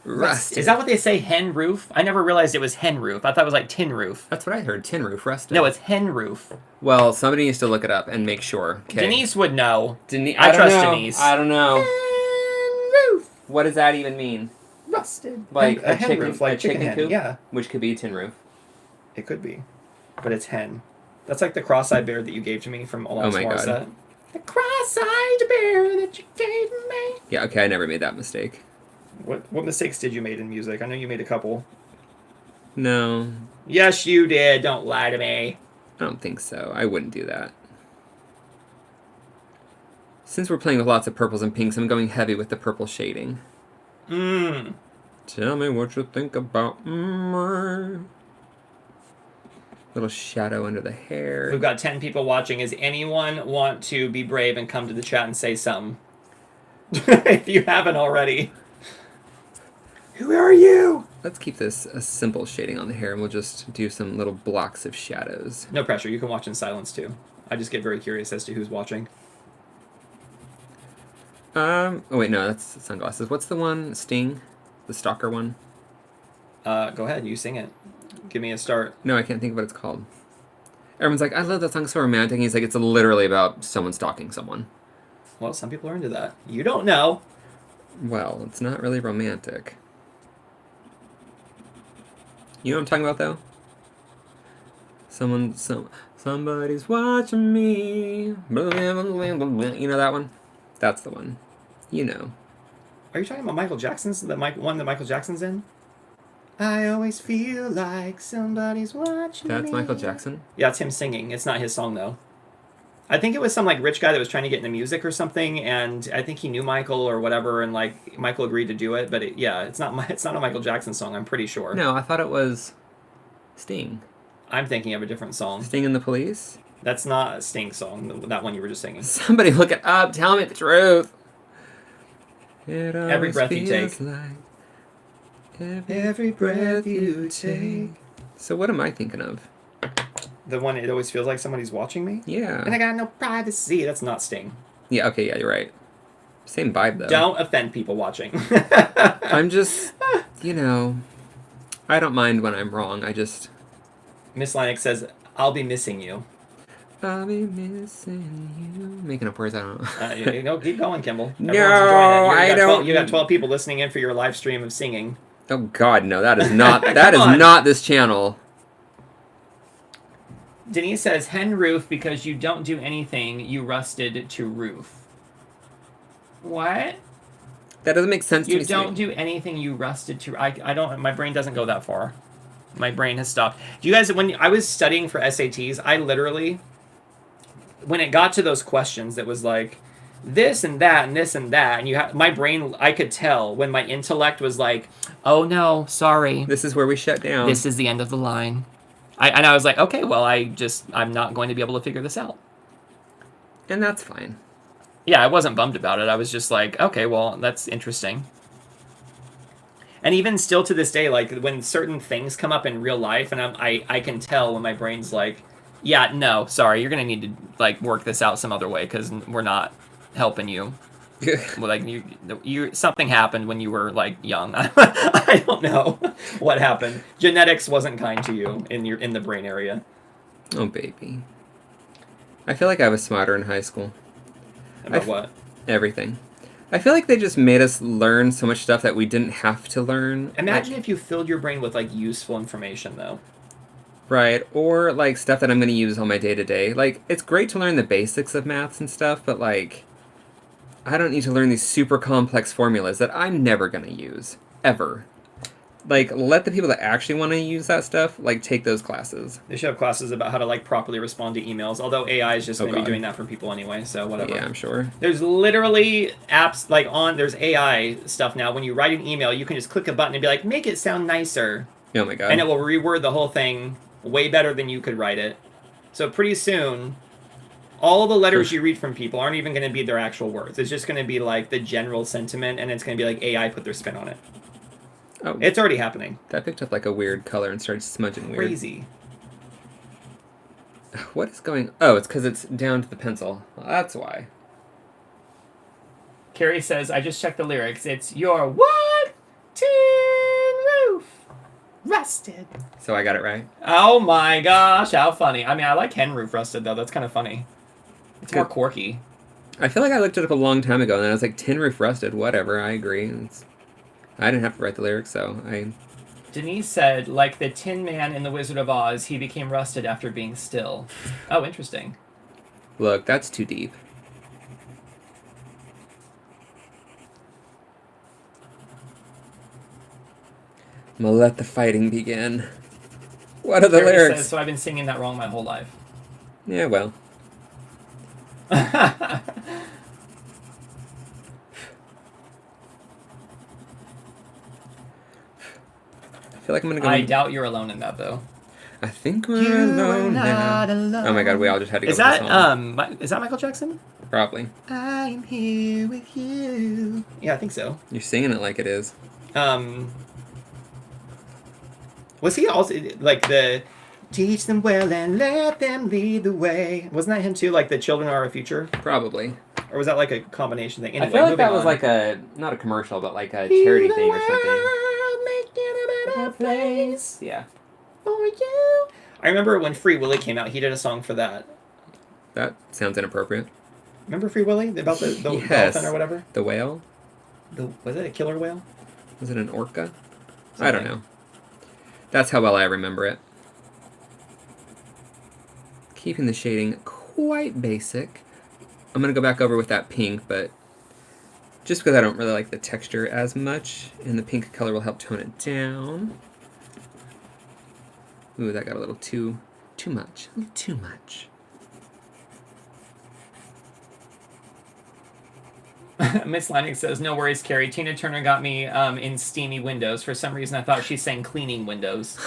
Rusted. Is that what they say, hen roof? I never realized it was hen roof. I thought it was like tin roof. That's what I heard. Tin roof, rusted. No, it's hen roof. Well, somebody needs to look it up and make sure. Okay. Denise would know. I trust don't know. Denise. I don't know. Hen roof. What does that even mean? Rusted. Like a hen chicken, roof, like a chicken hen. coop? Yeah, Which could be a tin roof. it could be. But it's hen. That's like the cross-eyed bear that you gave to me from Alanis my God. Morissette. The cross-eyed bear that you gave me. Yeah, okay, I never made that mistake. What mistakes did you make in music? I know you made a couple. No, Yes, you did. Don't lie to me. I don't think so. I wouldn't do that. Since we're playing with lots of purples and pinks, I'm going heavy with the purple shading. Mmm. Tell me what you think about me. Little shadow under the hair. We've got 10 people watching. Does anyone want to be brave and come to the chat and say something? If you haven't already. Who are you? Let's keep this a simple shading on the hair, and we'll just do some little blocks of shadows. No pressure. You can watch in silence, too. I just get very curious as to who's watching. Oh wait, no, that's sunglasses. What's the one? Sting? The stalker one? Go ahead. You sing it. Give me a start. No, I can't think of what it's called. Everyone's like, I love that song, so romantic. And he's like, it's literally about someone stalking someone. Well, some people are into that. You don't know. Well, it's not really romantic. You know what I'm talking about, though? Somebody's watching me. You know that one? That's the one. You know. Are you talking about Michael Jackson's? One that Michael Jackson's in? I always feel like somebody's watching me. That's Michael Jackson? Yeah, it's him singing. It's not his song, though. I think it was some, like, rich guy that was trying to get into music or something, and I think he knew Michael or whatever, and, like, Michael agreed to do it, but, it's not a Michael Jackson song, I'm pretty sure. No, I thought it was Sting. I'm thinking of a different song. Sting and the Police? That's not a Sting song, that one you were just singing. Somebody look it up. Tell me the truth. Every breath you take. Every breath you take. So what am I thinking of? The one, it always feels like somebody's watching me? Yeah. And I got no privacy. That's not Sting. Yeah, okay, yeah, you're right. Same vibe, though. Don't offend people watching. I'm just, I don't mind when I'm wrong. I just... Miss Lennox says, I'll be missing you. I'll be missing you. Making up words, I don't know. Keep going, Kimball. No, I don't. You got 12 people listening in for your live stream of singing. Oh, God, no, that is not, Come on. not this channel. Denise says, hen roof because you don't do anything, you rusted to roof. What? That doesn't make sense to You me. don't do anything, you rusted to... I don't... My brain doesn't go that far. My brain has stopped. Do you guys... When I was studying for SATs, I literally... When it got to those questions that was like... This and that and this and that, and you have my brain. I could tell when my intellect was like, "Oh no, sorry, This is where we shut down. this is the end of the line." And I was like, "Okay, well, I'm not going to be able to figure this out." And that's fine. Yeah, I wasn't bummed about it. I was just like, "Okay, well, that's interesting." And even still to this day, like when certain things come up in real life, and I can tell when my brain's like, "Yeah, no, sorry, you're gonna need to like work this out some other way because we're not helping you." Well, like you something happened when you were like young. I don't know what happened. Genetics wasn't kind to you in the brain area. Oh, baby. I feel like I was smarter in high school. About what? Everything. I feel like they just made us learn so much stuff that we didn't have to learn. Imagine if you filled your brain with like useful information though. Right, or like stuff that I'm going to use on my day-to-day. Like, it's great to learn the basics of maths and stuff, but like, I don't need to learn these super complex formulas that I'm never going to use. Ever. Like, let the people that actually want to use that stuff, like, take those classes. They should have classes about how to like properly respond to emails, although AI is just going to be doing that for people anyway, so whatever. Yeah, I'm sure. There's literally apps like there's AI stuff now. When you write an email, you can just click a button and be like, make it sound nicer. Oh my god. And it will reword the whole thing way better than you could write it. So pretty soon, all the letters you read from people aren't even going to be their actual words. It's just going to be like the general sentiment, and it's going to be like AI put their spin on it. Oh, it's already happening. That picked up like a weird color and started smudging weird. Crazy. What is going... Oh, it's because it's down to the pencil. Well, that's why. Carrie says, I just checked the lyrics. It's your what? Tin roof. Rusted. So I got it right? Oh my gosh, how funny. I mean, I like hen roof rusted, though. That's kind of funny. It's more quirky. I feel like I looked it up a long time ago, and then I was like, tin roof rusted, whatever, I agree. I didn't have to write the lyrics, so I... Denise said, like the Tin Man in The Wizard of Oz, he became rusted after being still. Oh, interesting. Look, that's too deep. I'm gonna let the fighting begin. What are the Carrie lyrics? says, so I've been singing that wrong my whole life. Yeah, well. I feel like I'm gonna go... I doubt you're alone in that, though. I think we're alone now. Alone. Oh my god, we all just had to go Is with that, the song. is that Michael Jackson? Probably. I'm here with you. Yeah, I think so. You're singing it like it is. Was he also, like, the... Teach them well and let them lead the way. Wasn't that him, too? Like, the children are our future? Probably. Or was that, like, a combination thing? Anyway, I feel like that moving was on. like a... Not a commercial, but like a charity thing or something. Make it a better place. Yeah. For you. I remember when Free Willy came out, he did a song for that. That sounds inappropriate. Remember Free Willy? About the Yes. dolphin or whatever? The whale? Was it a killer whale? Was it an orca? Something. I don't know. That's how well I remember it. Keeping the shading quite basic. I'm going to go back over with that pink, but just because I don't really like the texture as much, and the pink color will help tone it down. Ooh, that got a little too much. A little too much. Miss Lanning says, no worries, Carrie. Tina Turner got me in steamy windows. For some reason, I thought she's saying cleaning windows.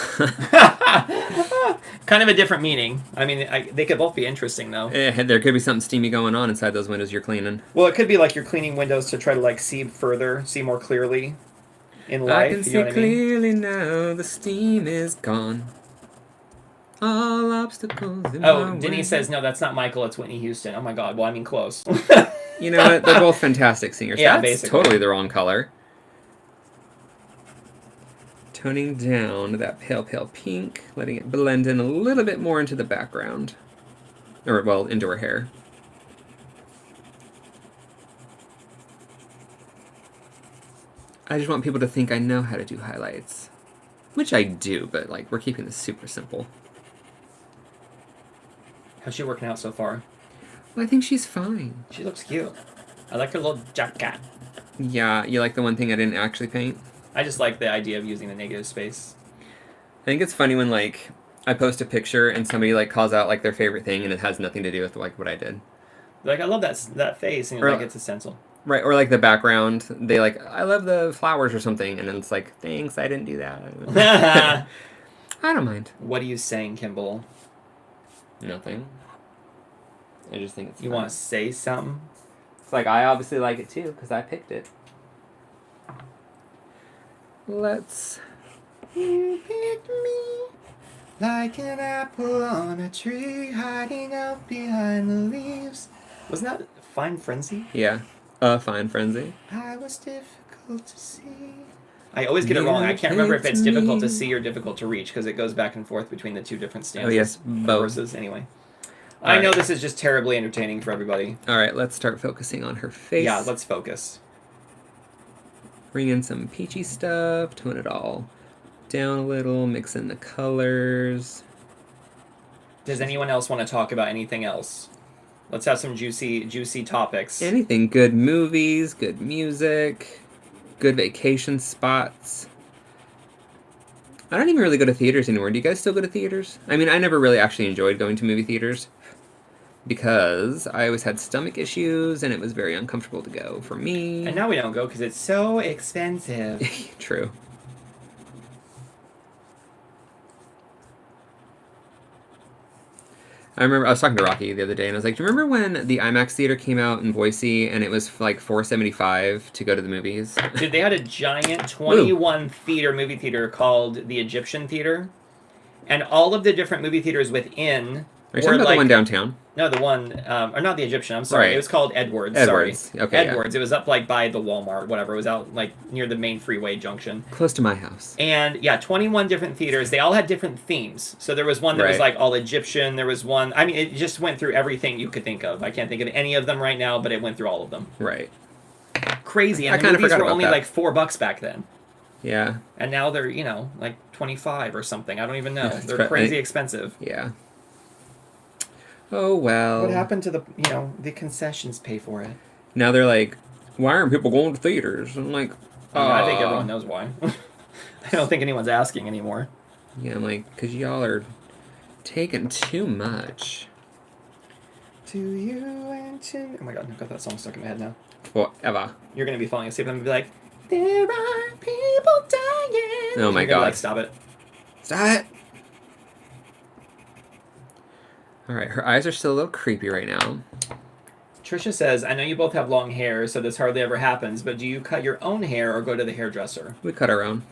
Kind of a different meaning. I mean, they could both be interesting, though. There could be something steamy going on inside those windows you're cleaning. Well, it could be like you're cleaning windows to try to like see further, see more clearly in life. I can see what clearly now. The steam is gone. All obstacles in Oh, my Denise way. says, no, that's not Michael, it's Whitney Houston. Oh my god, well, I mean, close. You know what? They're both fantastic singers. Yeah, That's basically. totally the wrong color. Toning down that pale, pale pink, letting it blend in a little bit more into the background. Or, well, into her hair. I just want people to think I know how to do highlights. Which I do, but, like, we're keeping this super simple. How's she working out so far? Well, I think she's fine. She looks cute. I like her little jacket. Yeah, you like the one thing I didn't actually paint? I just like the idea of using the negative space. I think it's funny when, like, I post a picture and somebody, like, calls out, like, their favorite thing and it has nothing to do with, like, what I did. Like, I love that face, and you're like, it's a stencil. Right, or, like, the background. They, like, I love the flowers or something, and then it's like, thanks, I didn't do that. I don't mind. What are you saying, Kimball? Nothing. I just think it's You fun. want to say something? It's like, I obviously like it, too, because I picked it. Let's... You picked me like an apple on a tree, hiding out behind the leaves. Wasn't that Fine Frenzy? Yeah. A Fine Frenzy. I was difficult to see. I always get it wrong. I can't remember if it's difficult to see or difficult to reach, because it goes back and forth between the two different stanzas. Oh, yes, both. Verses. Anyway. I know this is just terribly entertaining for everybody. All right, let's start focusing on her face. Yeah, let's focus. Bring in some peachy stuff, tone it all down a little, mix in the colors. Does anyone else want to talk about anything else? Let's have some juicy topics. Anything. Good movies, good music, good vacation spots. I don't even really go to theaters anymore. Do you guys still go to theaters? I mean, I never really actually enjoyed going to movie theaters because I always had stomach issues and it was very uncomfortable to go for me. And now we don't go because it's so expensive. True. I remember I was talking to Rocky the other day, and I was like, "Do you remember when the IMAX theater came out in Boise, and it was like $4.75 to go to the movies?" Dude, they had a giant 21 movie theater called the Egyptian Theater, and all of the different movie theaters within. Are you talking about the one downtown? No, the one, or not the Egyptian. I'm sorry, Right. It was called Edwards. Edwards. Sorry, Okay, Edwards. Yeah. It was up like by the Walmart, whatever. It was out like near the main freeway junction. Close to my house. And yeah, 21 different theaters. They all had different themes. So there was one that was like all Egyptian. There was one. I mean, it just went through everything you could think of. I can't think of any of them right now, but it went through all of them. Right. Crazy. And I the kind of movies forgot were about only that. like $4 back then. Yeah. And now they're, like 25 or something. I don't even know. It's They're crazy expensive. Yeah. Oh, well. What happened to the concessions pay for it? Now they're like, why aren't people going to theaters? I'm like, I think everyone knows why. I don't think anyone's asking anymore. Yeah, I'm like, because y'all are taking too much. To you and to me. Oh my god, I've got that song stuck in my head now. Forever. You're going to be falling asleep and I'm going to be like, there are people dying. Oh my You're gonna god. be like, stop it. Stop it! Alright, her eyes are still a little creepy right now. Trisha says, I know you both have long hair, so this hardly ever happens, but do you cut your own hair or go to the hairdresser? We cut our own.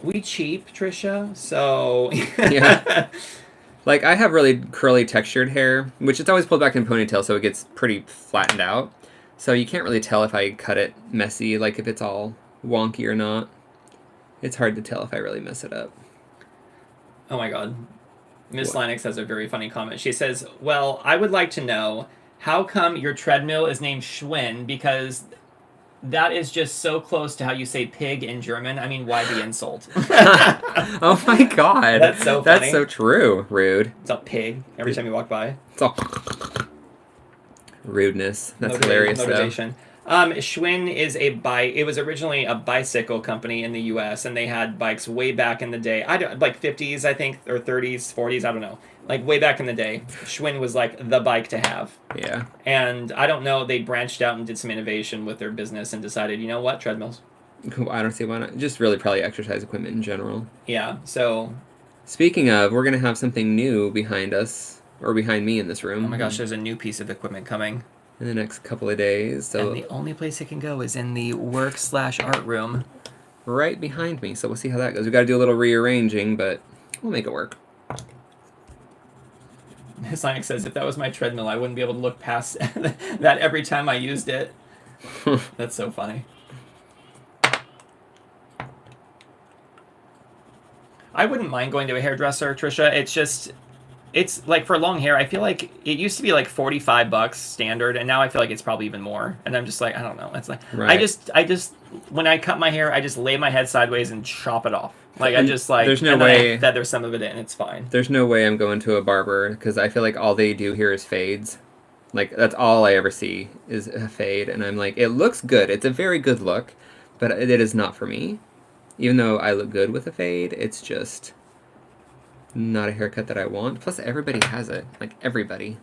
We cheap, Trisha, so... Yeah. Like, I have really curly textured hair, which it's always pulled back in a ponytail, so it gets pretty flattened out. So you can't really tell if I cut it messy, like if it's all wonky or not. It's hard to tell if I really mess it up. Oh my god. Miss Linux has a very funny comment. She says, well, I would like to know, how come your treadmill is named Schwinn? Because that is just so close to how you say pig in German. I mean, why the insult? Oh my god. That's so funny. That's so true. Rude. It's a pig every time you walk by. It's all rudeness. That's hilarious, Motivation. Schwinn is a bike. It was originally a bicycle company in the U.S. and they had bikes way back in the day. Like 50s, I think, or 30s, 40s. I don't know. Like way back in the day, Schwinn was like the bike to have. Yeah. And I don't know. They branched out and did some innovation with their business and decided, you know what, treadmills. I don't see why not. Just really probably exercise equipment in general. Yeah. So. Speaking of, we're gonna have something new behind us, or behind me in this room. Oh my gosh, there's a new piece of equipment coming. In the next couple of days. So And the only place it can go is in the work/art room. Right behind me. So we'll see how that goes. We got to do a little rearranging, but we'll make it work. Sonic says, if that was my treadmill, I wouldn't be able to look past that every time I used it. That's so funny. I wouldn't mind going to a hairdresser, Trisha. It's just, it's like for long hair, I feel like it used to be like $45 standard, and now I feel like it's probably even more. And I'm just like, I don't know. It's like Right. I just when I cut my hair, I just lay my head sideways and chop it off. Like I And just like there's no and then way- I feather some of it in. It's fine. There's no way I'm going to a barber because I feel like all they do here is fades. Like that's all I ever see is a fade, and I'm like, it looks good. It's a very good look, but it is not for me. Even though I look good with a fade, it's just not a haircut that I want. Plus, everybody has it. Like everybody.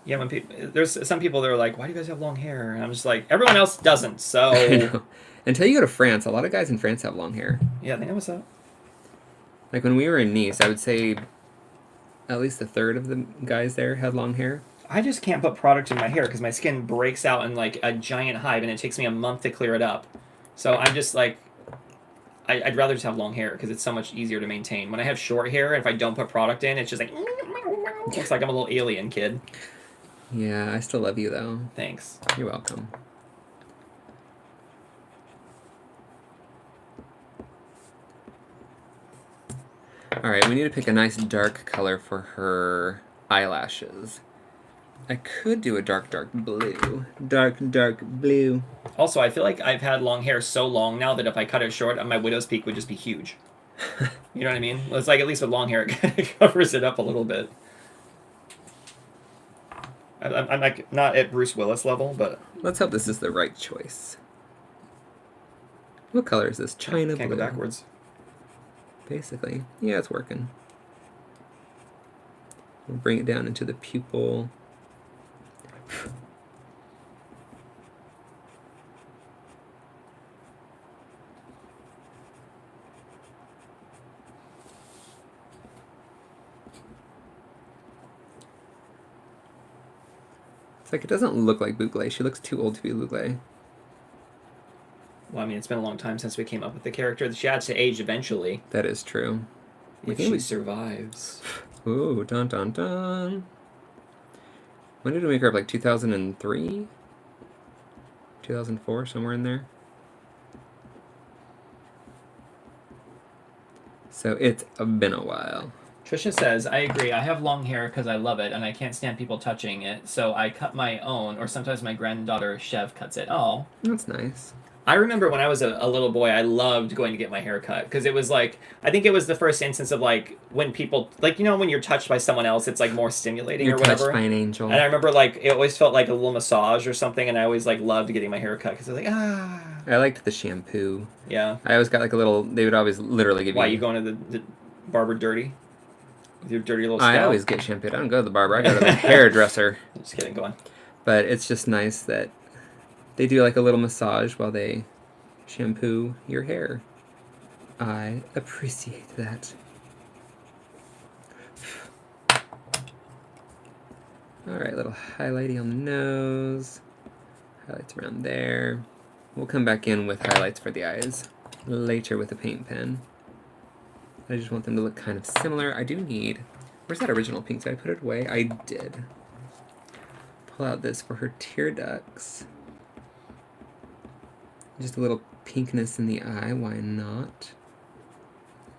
Yeah, when there's some people that are like, why do you guys have long hair? And I'm just like, everyone else doesn't. I So know. Until you go to France, a lot of guys in France have long hair. yeah, they know what's up. Like when we were in Nice, I would say at least a third of the guys there had long hair. I just can't put product in my hair because my skin breaks out in like a giant hive, and it takes me a month to clear it up. So I'm just like, I'd rather just have long hair because it's so much easier to maintain. When I have short hair, if I don't put product in, it's just like looks like I'm a little alien kid. Yeah, I still love you though. Thanks. You're welcome. Alright, we need to pick a nice dark color for her eyelashes. I could do a dark blue. Dark blue. Also, I feel like I've had long hair so long now that if I cut it short, my widow's peak would just be huge. You know what I mean? It's like at least with long hair, it kind of covers it up a little bit. I'm like not at Bruce Willis level, but Let's hope this is the right choice. What color is this? China can't blue. go backwards. Basically. Yeah, it's working. We'll bring it down into the pupil. It's like it doesn't look like Bugle. She looks too old to be Bugle. Well, I mean, it's been a long time since we came up with the character. She had to age eventually. That is true. If she survives. Ooh, dun dun dun. When did we make her up? Like 2003? 2004, somewhere in there. So it's been a while. Trisha says, I agree. I have long hair because I love it and I can't stand people touching it. So I cut my own, or sometimes my granddaughter Chev cuts it. Oh. That's nice. I remember when I was a little boy, I loved going to get my hair cut because it was like, I think it was the first instance of like when people, like, you know, when you're touched by someone else, it's like more stimulating You're or whatever. touched by an angel. And I remember like, it always felt like a little massage or something. And I always like loved getting my hair cut because I was like, ah. I liked the shampoo. Yeah. I always got like a little, they would always literally give Why, you. you going to the barber dirty? With your dirty little I scalp? always get shampooed. I don't go to the barber. I go to the hairdresser. Just kidding, go on. But it's just nice that they do like a little massage while they shampoo your hair. I appreciate that. Alright, little highlighting on the nose. Highlights around there. We'll come back in with highlights for the eyes later with a paint pen. I just want them to look kind of similar. I do need... Where's that original pink? Did I put it away? I did. Pull out this for her tear ducts. Just a little pinkness in the eye. Why not?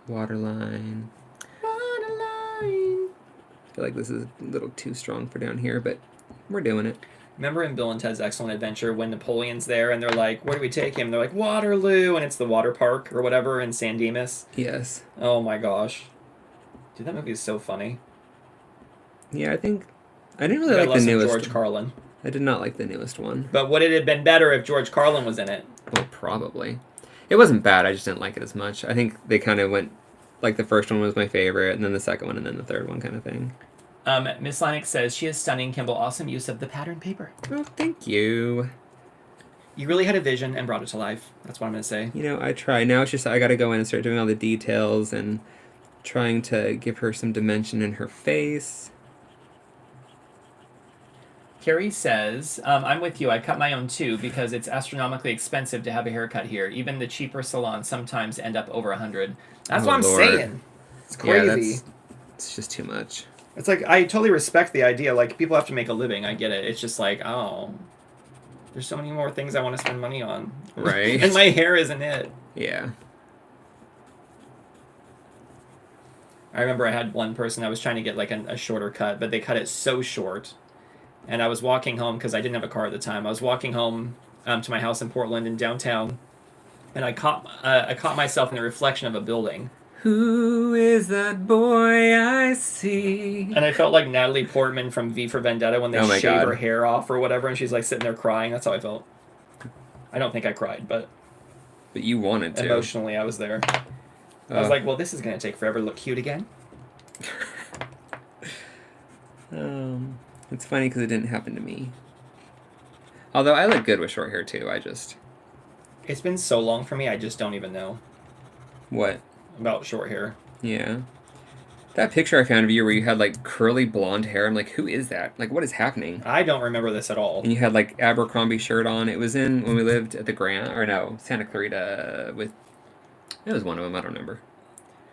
Waterline. Waterline. I feel like this is a little too strong for down here, but we're doing it. Remember in Bill and Ted's Excellent Adventure when Napoleon's there and they're like, where do we take him? And they're like, Waterloo, and it's the water park or whatever in San Dimas. Yes. Oh my gosh. Dude, that movie is so funny. Yeah, I think... I didn't really like the newest George Carlin. I did not like the newest one. But would it have been better if George Carlin was in it? Well, probably. It wasn't bad, I just didn't like it as much. I think they kind of went... Like, the first one was my favorite, and then the second one, and then the third one kind of thing. Miss Lennox says, she is stunning, Kimball. Awesome use of the pattern paper. Oh, thank you. You really had a vision and brought it to life. That's what I'm going to say. You know, I try. Now it's just I got to go in and start doing all the details and trying to give her some dimension in her face. Carrie says, I'm with you. I cut my own too because it's astronomically expensive to have a haircut here. Even the cheaper salons sometimes end up over $100. That's what I'm saying. It's crazy. Yeah, it's just too much. It's like, I totally respect the idea. Like, people have to make a living. I get it. It's just like, oh, there's so many more things I want to spend money on. Right. And my hair isn't it. Yeah. I remember I had one person I was trying to get like a shorter cut, but they cut it so short. And I was walking home because I didn't have a car at the time. I was walking home to my house in Portland in downtown, and I caught myself in the reflection of a building. Who is that boy I see? And I felt like Natalie Portman from V for Vendetta when they Oh my shave God. her hair off or whatever, and she's like sitting there crying. That's how I felt. I don't think I cried, but But you wanted to. emotionally I was there. I was like, well, this is going to take forever to look cute again. It's funny because it didn't happen to me. Although I look good with short hair too. It's been so long for me, I just don't even know What? about short hair. Yeah. That picture I found of you where you had like curly blonde hair, I'm like, who is that? Like, what is happening? I don't remember this at all. And you had like Abercrombie shirt on. It was in when we lived at the Grand, or no, Santa Clarita with. It was one of them. I don't remember.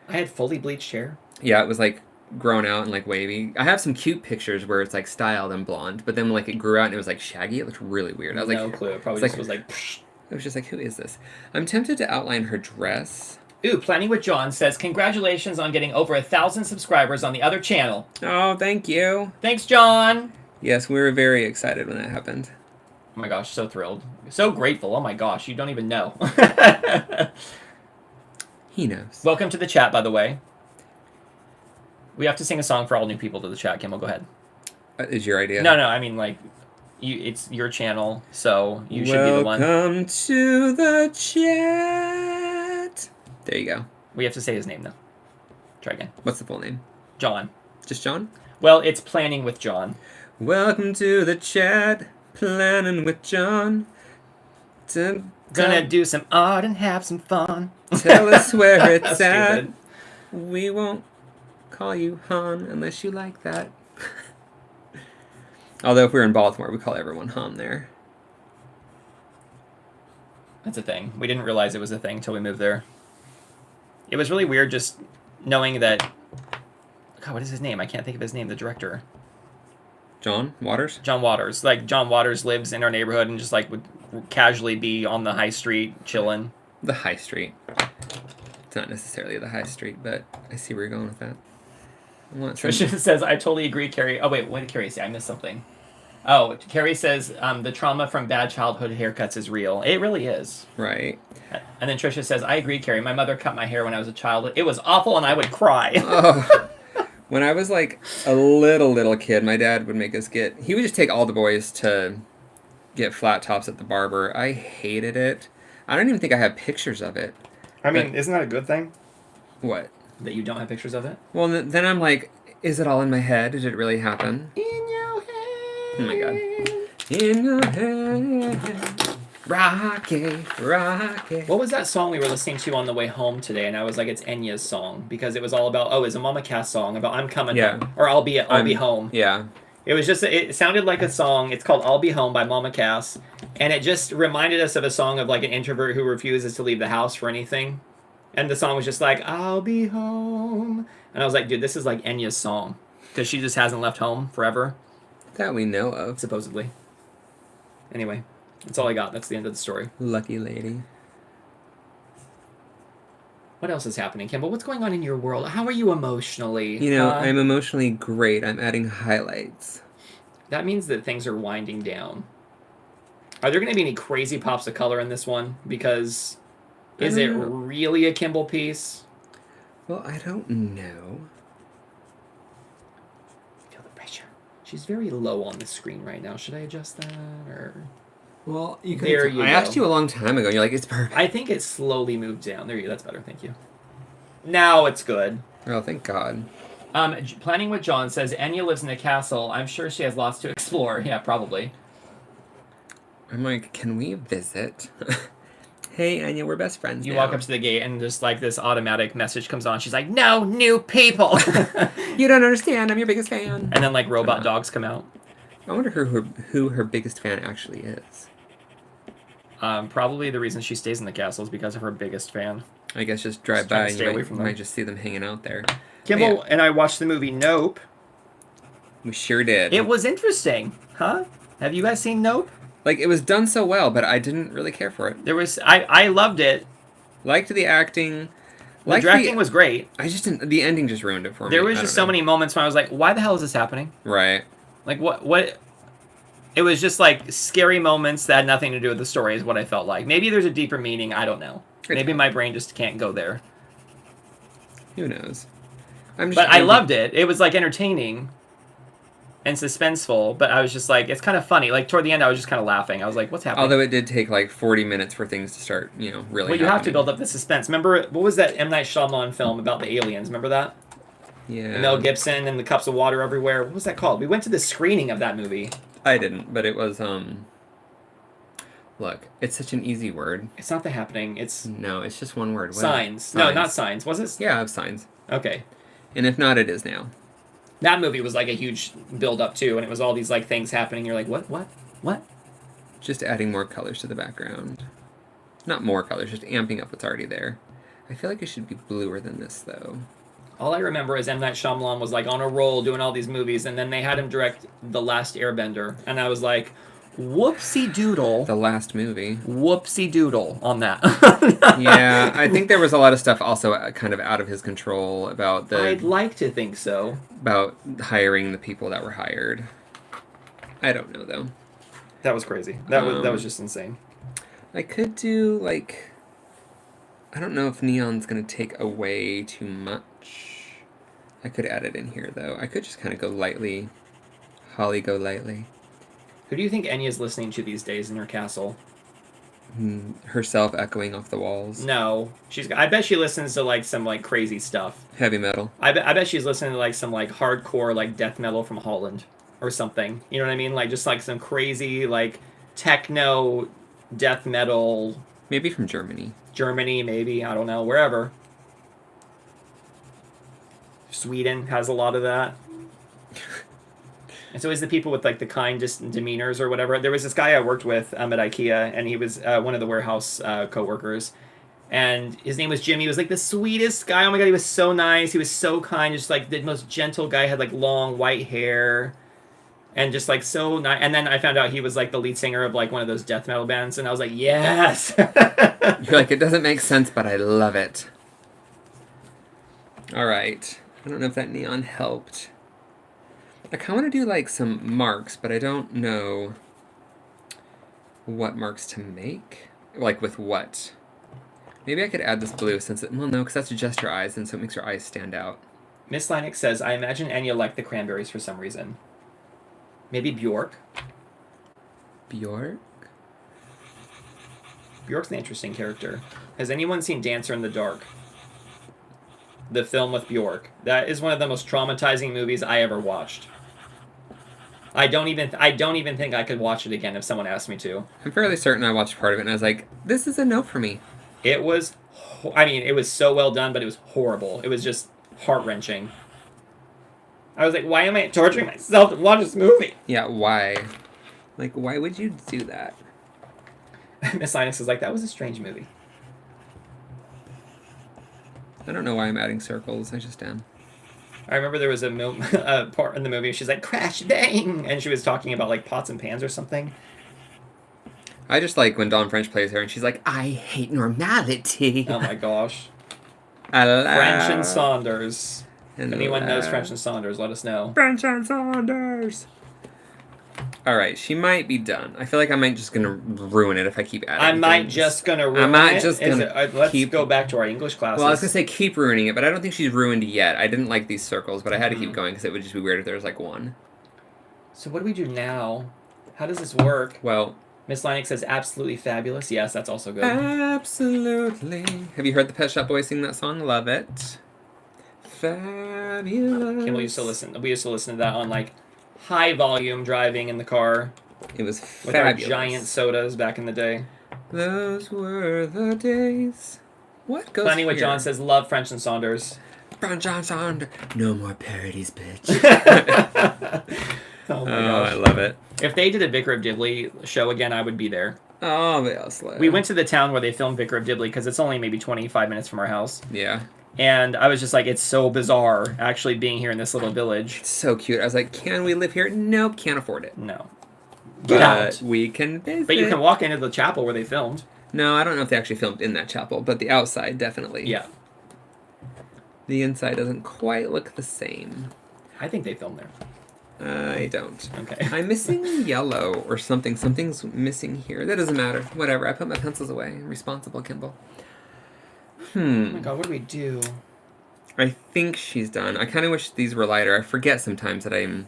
I had fully bleached hair. Yeah, it was like grown out and like wavy. I have some cute pictures where it's like styled and blonde, but then like it grew out and it was like shaggy. It looked really weird. I was No like, clue. It probably it's just was like... Psh. I was just like, who is this? I'm tempted to outline her dress. Ooh, Planning with John says, congratulations on getting over 1,000 subscribers on the other channel. Oh, thank you. Thanks, John. Yes, we were very excited when that happened. Oh my gosh, so thrilled. So grateful. Oh my gosh, you don't even know. He knows. Welcome to the chat, by the way. We have to sing a song for all new people to the chat. Kimball, go ahead. Is your idea? No, I mean, like, it's your channel, so you should be the one. Welcome to the chat. There you go. We have to say his name, though. Try again. What's the full name? John. Just John? Well, it's Planning with John. Welcome to the chat. Planning with John. Gonna do some art and have some fun. Tell us where it's at. Stupid. We won't call you hon unless you like that. Although if we were in Baltimore, we call everyone hon there. That's a thing. We didn't realize it was a thing until we moved there. It was really weird just knowing that... God, what is his name? I can't think of his name. The director. John Waters? John Waters. Like, John Waters lives in our neighborhood and just, like, would casually be on the high street chilling. The high street. It's not necessarily the high street, but I see where you're going with that. I want some- Trisha says, I totally agree, Carrie. Oh, wait, what did Carrie say? I missed something. Oh, Carrie says, the trauma from bad childhood haircuts is real. It really is. Right. And then Trisha says, I agree, Carrie. My mother cut my hair when I was a child. It was awful, and I would cry. Oh. When I was like a little kid, my dad would make us he would just take all the boys to get flat tops at the barber. I hated it. I don't even think I have pictures of it. I mean, isn't that a good thing? What? That you don't have pictures of it? Well, then I'm like, is it all in my head? Did it really happen? In your head. Oh my God. In your head. Rocky. What was that song we were listening to on the way home today? And I was like, it's Enya's song because it was all about it's a Mama Cass song about I'm coming home or I'll be home. Yeah. It was just it sounded like a song. It's called I'll Be Home by Mama Cass, and it just reminded us of a song of like an introvert who refuses to leave the house for anything. And the song was just like I'll be home, and I was like, dude, this is like Enya's song because she just hasn't left home forever. That we know of. Supposedly. Anyway. That's all I got. That's the end of the story. Lucky lady. What else is happening, Kimball? What's going on in your world? How are you emotionally? You know, I'm emotionally great. I'm adding highlights. That means that things are winding down. Are there going to be any crazy pops of color in this one? Because is it really a Kimball piece? Well, I don't know. Feel the pressure. She's very low on the screen right now. Should I adjust that or... Well, you could. There you I go. asked you a long time ago. You're like, it's perfect. I think it slowly moved down. There you go. That's better. Thank you. Now it's good. Oh, thank God. Planning with John says Enya lives in a castle. I'm sure she has lots to explore. Yeah, probably. I'm like, can we visit? Hey, Anya, we're best friends. You now. walk up to the gate and just like this automatic message comes on. She's like, "No new people." You don't understand. I'm your biggest fan. And then like robot dogs come out. I wonder who her biggest fan actually is. Probably the reason she stays in the castle is because of her biggest fan. I guess just drive Just trying by to and stay you away might, from you them. might just see them hanging out there. Kimball and I watched the movie Nope. We sure did. It was interesting, huh? Have you guys seen Nope? Like, it was done so well, but I didn't really care for it. I loved it. Liked the acting. The directing was great. I just didn't. The ending just ruined it for me. There was just so many moments when I was like, "Why the hell is this happening?" Right. Like what? It was just like scary moments that had nothing to do with the story. Is what I felt like. Maybe there's a deeper meaning. I don't know. Maybe my brain just can't go there. Who knows? But I loved it. It was like entertaining and suspenseful, but I was just like, it's kind of funny. Like toward the end, I was just kind of laughing. I was like, what's happening? Although it did take like 40 minutes for things to start, really. Well, you have to build up the suspense. Remember, what was that M. Night Shyamalan film about the aliens? Remember that? Yeah. And Mel Gibson and the cups of water everywhere. What was that called? We went to the screening of that movie. I didn't, but it was, look, it's such an easy word. It's not The Happening. No, it's just one word. Signs. No, not Signs. Was it? Yeah, I have Signs. Okay. And if not, it is now. That movie was like a huge build-up, too, and it was all these like things happening. You're like, what? Just adding more colors to the background. Not more colors, just amping up what's already there. I feel like it should be bluer than this, though. All I remember is M. Night Shyamalan was like on a roll doing all these movies, and then they had him direct The Last Airbender, and I was like, whoopsie doodle. The last movie. Whoopsie doodle on that. Yeah, I think there was a lot of stuff also kind of out of his control about I'd like to think so. About hiring the people that were hired. I don't know, though. That was crazy. That was just insane. I could do, like... I don't know if neon's going to take away too much. I could add it in here, though. I could just kind of go lightly. Holly, go lightly. Who do you think Enya's listening to these days in her castle? Herself echoing off the walls. No. I bet she listens to, like, some, like, crazy stuff. Heavy metal. I bet she's listening to, like, some, like, hardcore, like, death metal from Holland. Or something. You know what I mean? Like, just, like, some crazy, like, techno death metal... Maybe from Germany. Germany, maybe. I don't know. Wherever. Sweden has a lot of that. It's always the people with, like, the kindest demeanors or whatever. There was this guy I worked with at IKEA, and he was one of the warehouse co-workers. And his name was Jim. He was, like, the sweetest guy. Oh, my God, he was so nice. He was so kind. Just, like, the most gentle guy. Had, like, long white hair. And just, like, so nice. And then I found out he was, like, the lead singer of, like, one of those death metal bands. And I was like, yes! You're like, it doesn't make sense, but I love it. All right. I don't know if that neon helped. I kind of want to do, like, some marks, but I don't know what marks to make. Like, with what. Maybe I could add this blue since it... Well, no, because that's just her eyes, and so it makes her eyes stand out. Miss Linux says, I imagine Enya liked the Cranberries for some reason. Maybe Bjork. Bjork? Bjork's an interesting character. Has anyone seen Dancer in the Dark? The film with Bjork. That is one of the most traumatizing movies I ever watched. I don't even think I could watch it again if someone asked me to. I'm fairly certain I watched part of it and I was like, this is a no for me. It was... it was so well done, but it was horrible. It was just heart-wrenching. I was like, why am I torturing myself to watch this movie? Yeah, why? Like, why would you do that? Miss Linus is like, that was a strange movie. I don't know why I'm adding circles. I just am. I remember there was a part in the movie, she's like, crash, bang! And she was talking about, like, pots and pans or something. I just like when Dawn French plays her and she's like, I hate normality. Oh my gosh. Hello. French and Saunders. Hello. If anyone knows French and Saunders, let us know. French and Saunders. All right, she might be done. I feel like I might just gonna ruin it if I keep adding. I might just gonna ruin it. Let's go back to our English classes. Well, I was gonna say keep ruining it, but I don't think she's ruined yet. I didn't like these circles, but I had to keep going because it would just be weird if there was like one. So what do we do now? How does this work? Well, Miss Linux says absolutely fabulous. Yes, that's also good. Absolutely. Have you heard the Pet Shop Boys sing that song? Love it. Fabulous. Kim, we used to listen to that on like high volume driving in the car. It was with fabulous. our giant sodas back in the day. Those were the days. What goes Planning with here? John says love French and Saunders. French and Saunders. No more parodies, bitch. Oh my gosh. I love it. If they did a Vicar of Dibley show again, I would be there. Oh, yeah, We went to the town where they filmed Vicar of Dibley because it's only maybe 25 minutes from our house. Yeah. And I was just like, it's so bizarre actually being here in this little village. It's so cute. I was like, can we live here? Nope, can't afford it. No. Get out. We can visit. But you can walk into the chapel where they filmed. No, I don't know if they actually filmed in that chapel, but the outside, definitely. Yeah. The inside doesn't quite look the same. I think they filmed there. I don't. Okay. I'm missing yellow or something. Something's missing here. That doesn't matter. Whatever. I put my pencils away. I'm responsible, Kimball. Oh my god, what do we do? I think she's done. I kind of wish these were lighter. I forget sometimes that I'm...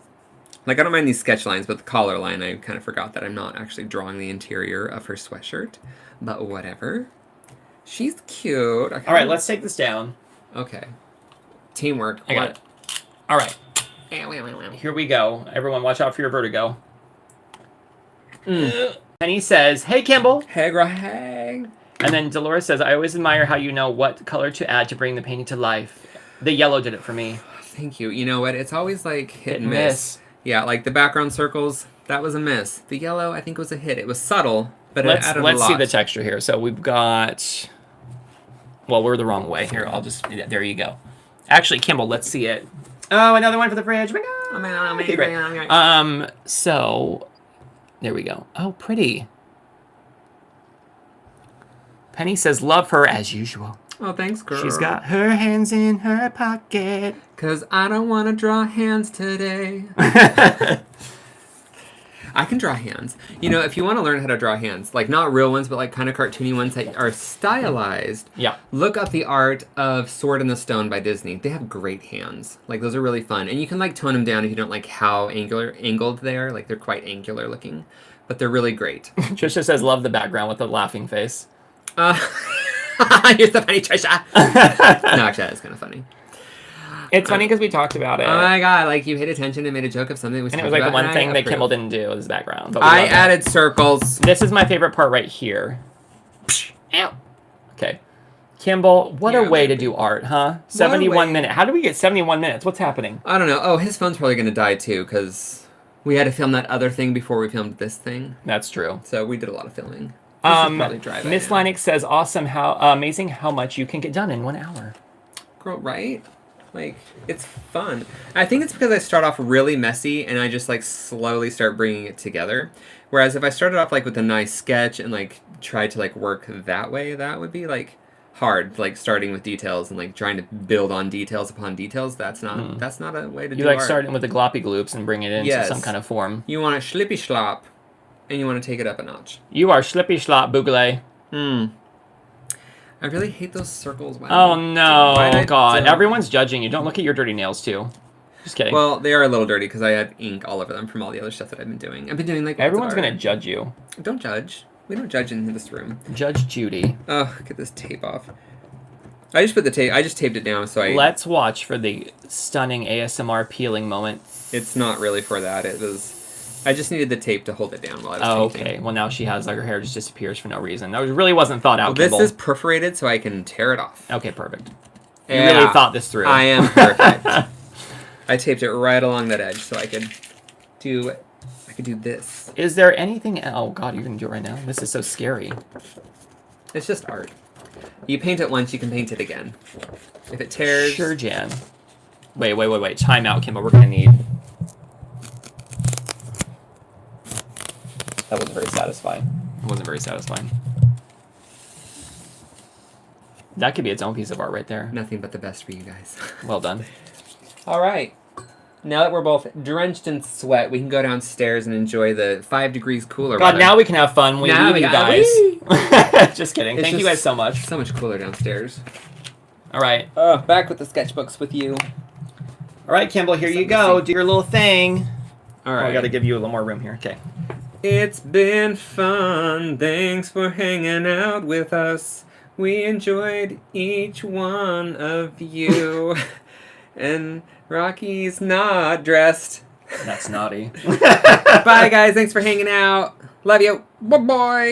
Like, I don't mind these sketch lines, but the collar line, I kind of forgot that I'm not actually drawing the interior of her sweatshirt. But whatever. She's cute. All right, let's take this down. Okay. Teamwork. I got it. All right. Here we go. Everyone, watch out for your vertigo. Penny says, "Hey, Kimball." Hey, girl, hey. And then Dolores says, "I always admire how you know what color to add to bring the painting to life. The yellow did it for me." Thank you. You know what? It's always like hit and miss. Yeah, like the background circles, that was a miss. The yellow, I think, was a hit. It was subtle, but it added a lot. Let's see the texture here. So we've got... Well, we're the wrong way here. I'll just... There you go. Actually, Kimball, let's see it. Oh, another one for the fridge. Oh my god. Okay, great. So... There we go. Oh, pretty. Penny says, "Love her as usual." Oh, thanks, girl. She's got her hands in her pocket. 'Cause I don't want to draw hands today. I can draw hands. You know, if you want to learn how to draw hands, like not real ones, but like kind of cartoony ones that are stylized, look up the art of Sword in the Stone by Disney. They have great hands. Like, those are really fun. And you can like tone them down if you don't like how angled they are. Like, they're quite angular looking, but they're really great. Trisha says, "Love the background with the laughing face." You're so funny, Trisha. No, actually, that is kind of funny. It's funny because we talked about it. Oh my god, like, you paid attention and made a joke of something we and it was like the one thing that Kimball didn't do was background. But I added circles. This is my favorite part right here. Ow. Okay. Kimball, what a way to do art, huh? 71 minutes. How do we get 71 minutes? What's happening? I don't know. Oh, his phone's probably going to die too, because we had to film that other thing before we filmed this thing. That's true. So we did a lot of filming. Miss Lennox says, "Awesome, amazing how much you can get done in 1 hour." Girl, right? Like, it's fun. I think it's because I start off really messy and I just like slowly start bringing it together. Whereas if I started off like with a nice sketch and like tried to like work that way, that would be like hard. Like starting with details and like trying to build on details upon details. That's not a way to do You like art. starting with the gloppy gloops and bring it into some kind of form. You want to schlippy schlop and you want to take it up a notch. You are slippy slop boogle. I really hate those circles. Oh no, God. Everyone's judging you. Don't look at your dirty nails, too. Just kidding. Well, they are a little dirty because I had ink all over them from all the other stuff that I've been doing. I've been doing like... Everyone's going to judge you. Don't judge. We don't judge in this room. Judge Judy. Oh, get this tape off. I just put the tape... I just taped it down so I... Let's watch for the stunning ASMR peeling moment. It's not really for that. It was... I just needed the tape to hold it down while I was painting. Okay. Well, now she has, like, her hair just disappears for no reason. That really wasn't thought out, This is perforated so I can tear it off. Okay, perfect. You really thought this through. I am perfect. I taped it right along that edge so I could do this. Is there anything... Oh, God, you're going to do it right now? This is so scary. It's just art. You paint it once, you can paint it again. If it tears... Sure, Jan. Wait. Time out, Kimball. We're going to need... That wasn't very satisfying. It wasn't very satisfying. That could be its own piece of art right there. Nothing but the best for you guys. Well done. All right. Now that we're both drenched in sweat, we can go downstairs and enjoy the 5 degrees cooler weather. Now we can have fun. We leave you guys. Just kidding. Thank you guys so much. So much cooler downstairs. All right. Back with the sketchbooks with you. All right, Kimball, here you go. Do your little thing. All right. I got to give you a little more room here. Okay. It's been fun. Thanks for hanging out with us. We enjoyed each one of you. And Rocky's not dressed. That's naughty. Bye, guys. Thanks for hanging out. Love you. Bye-bye.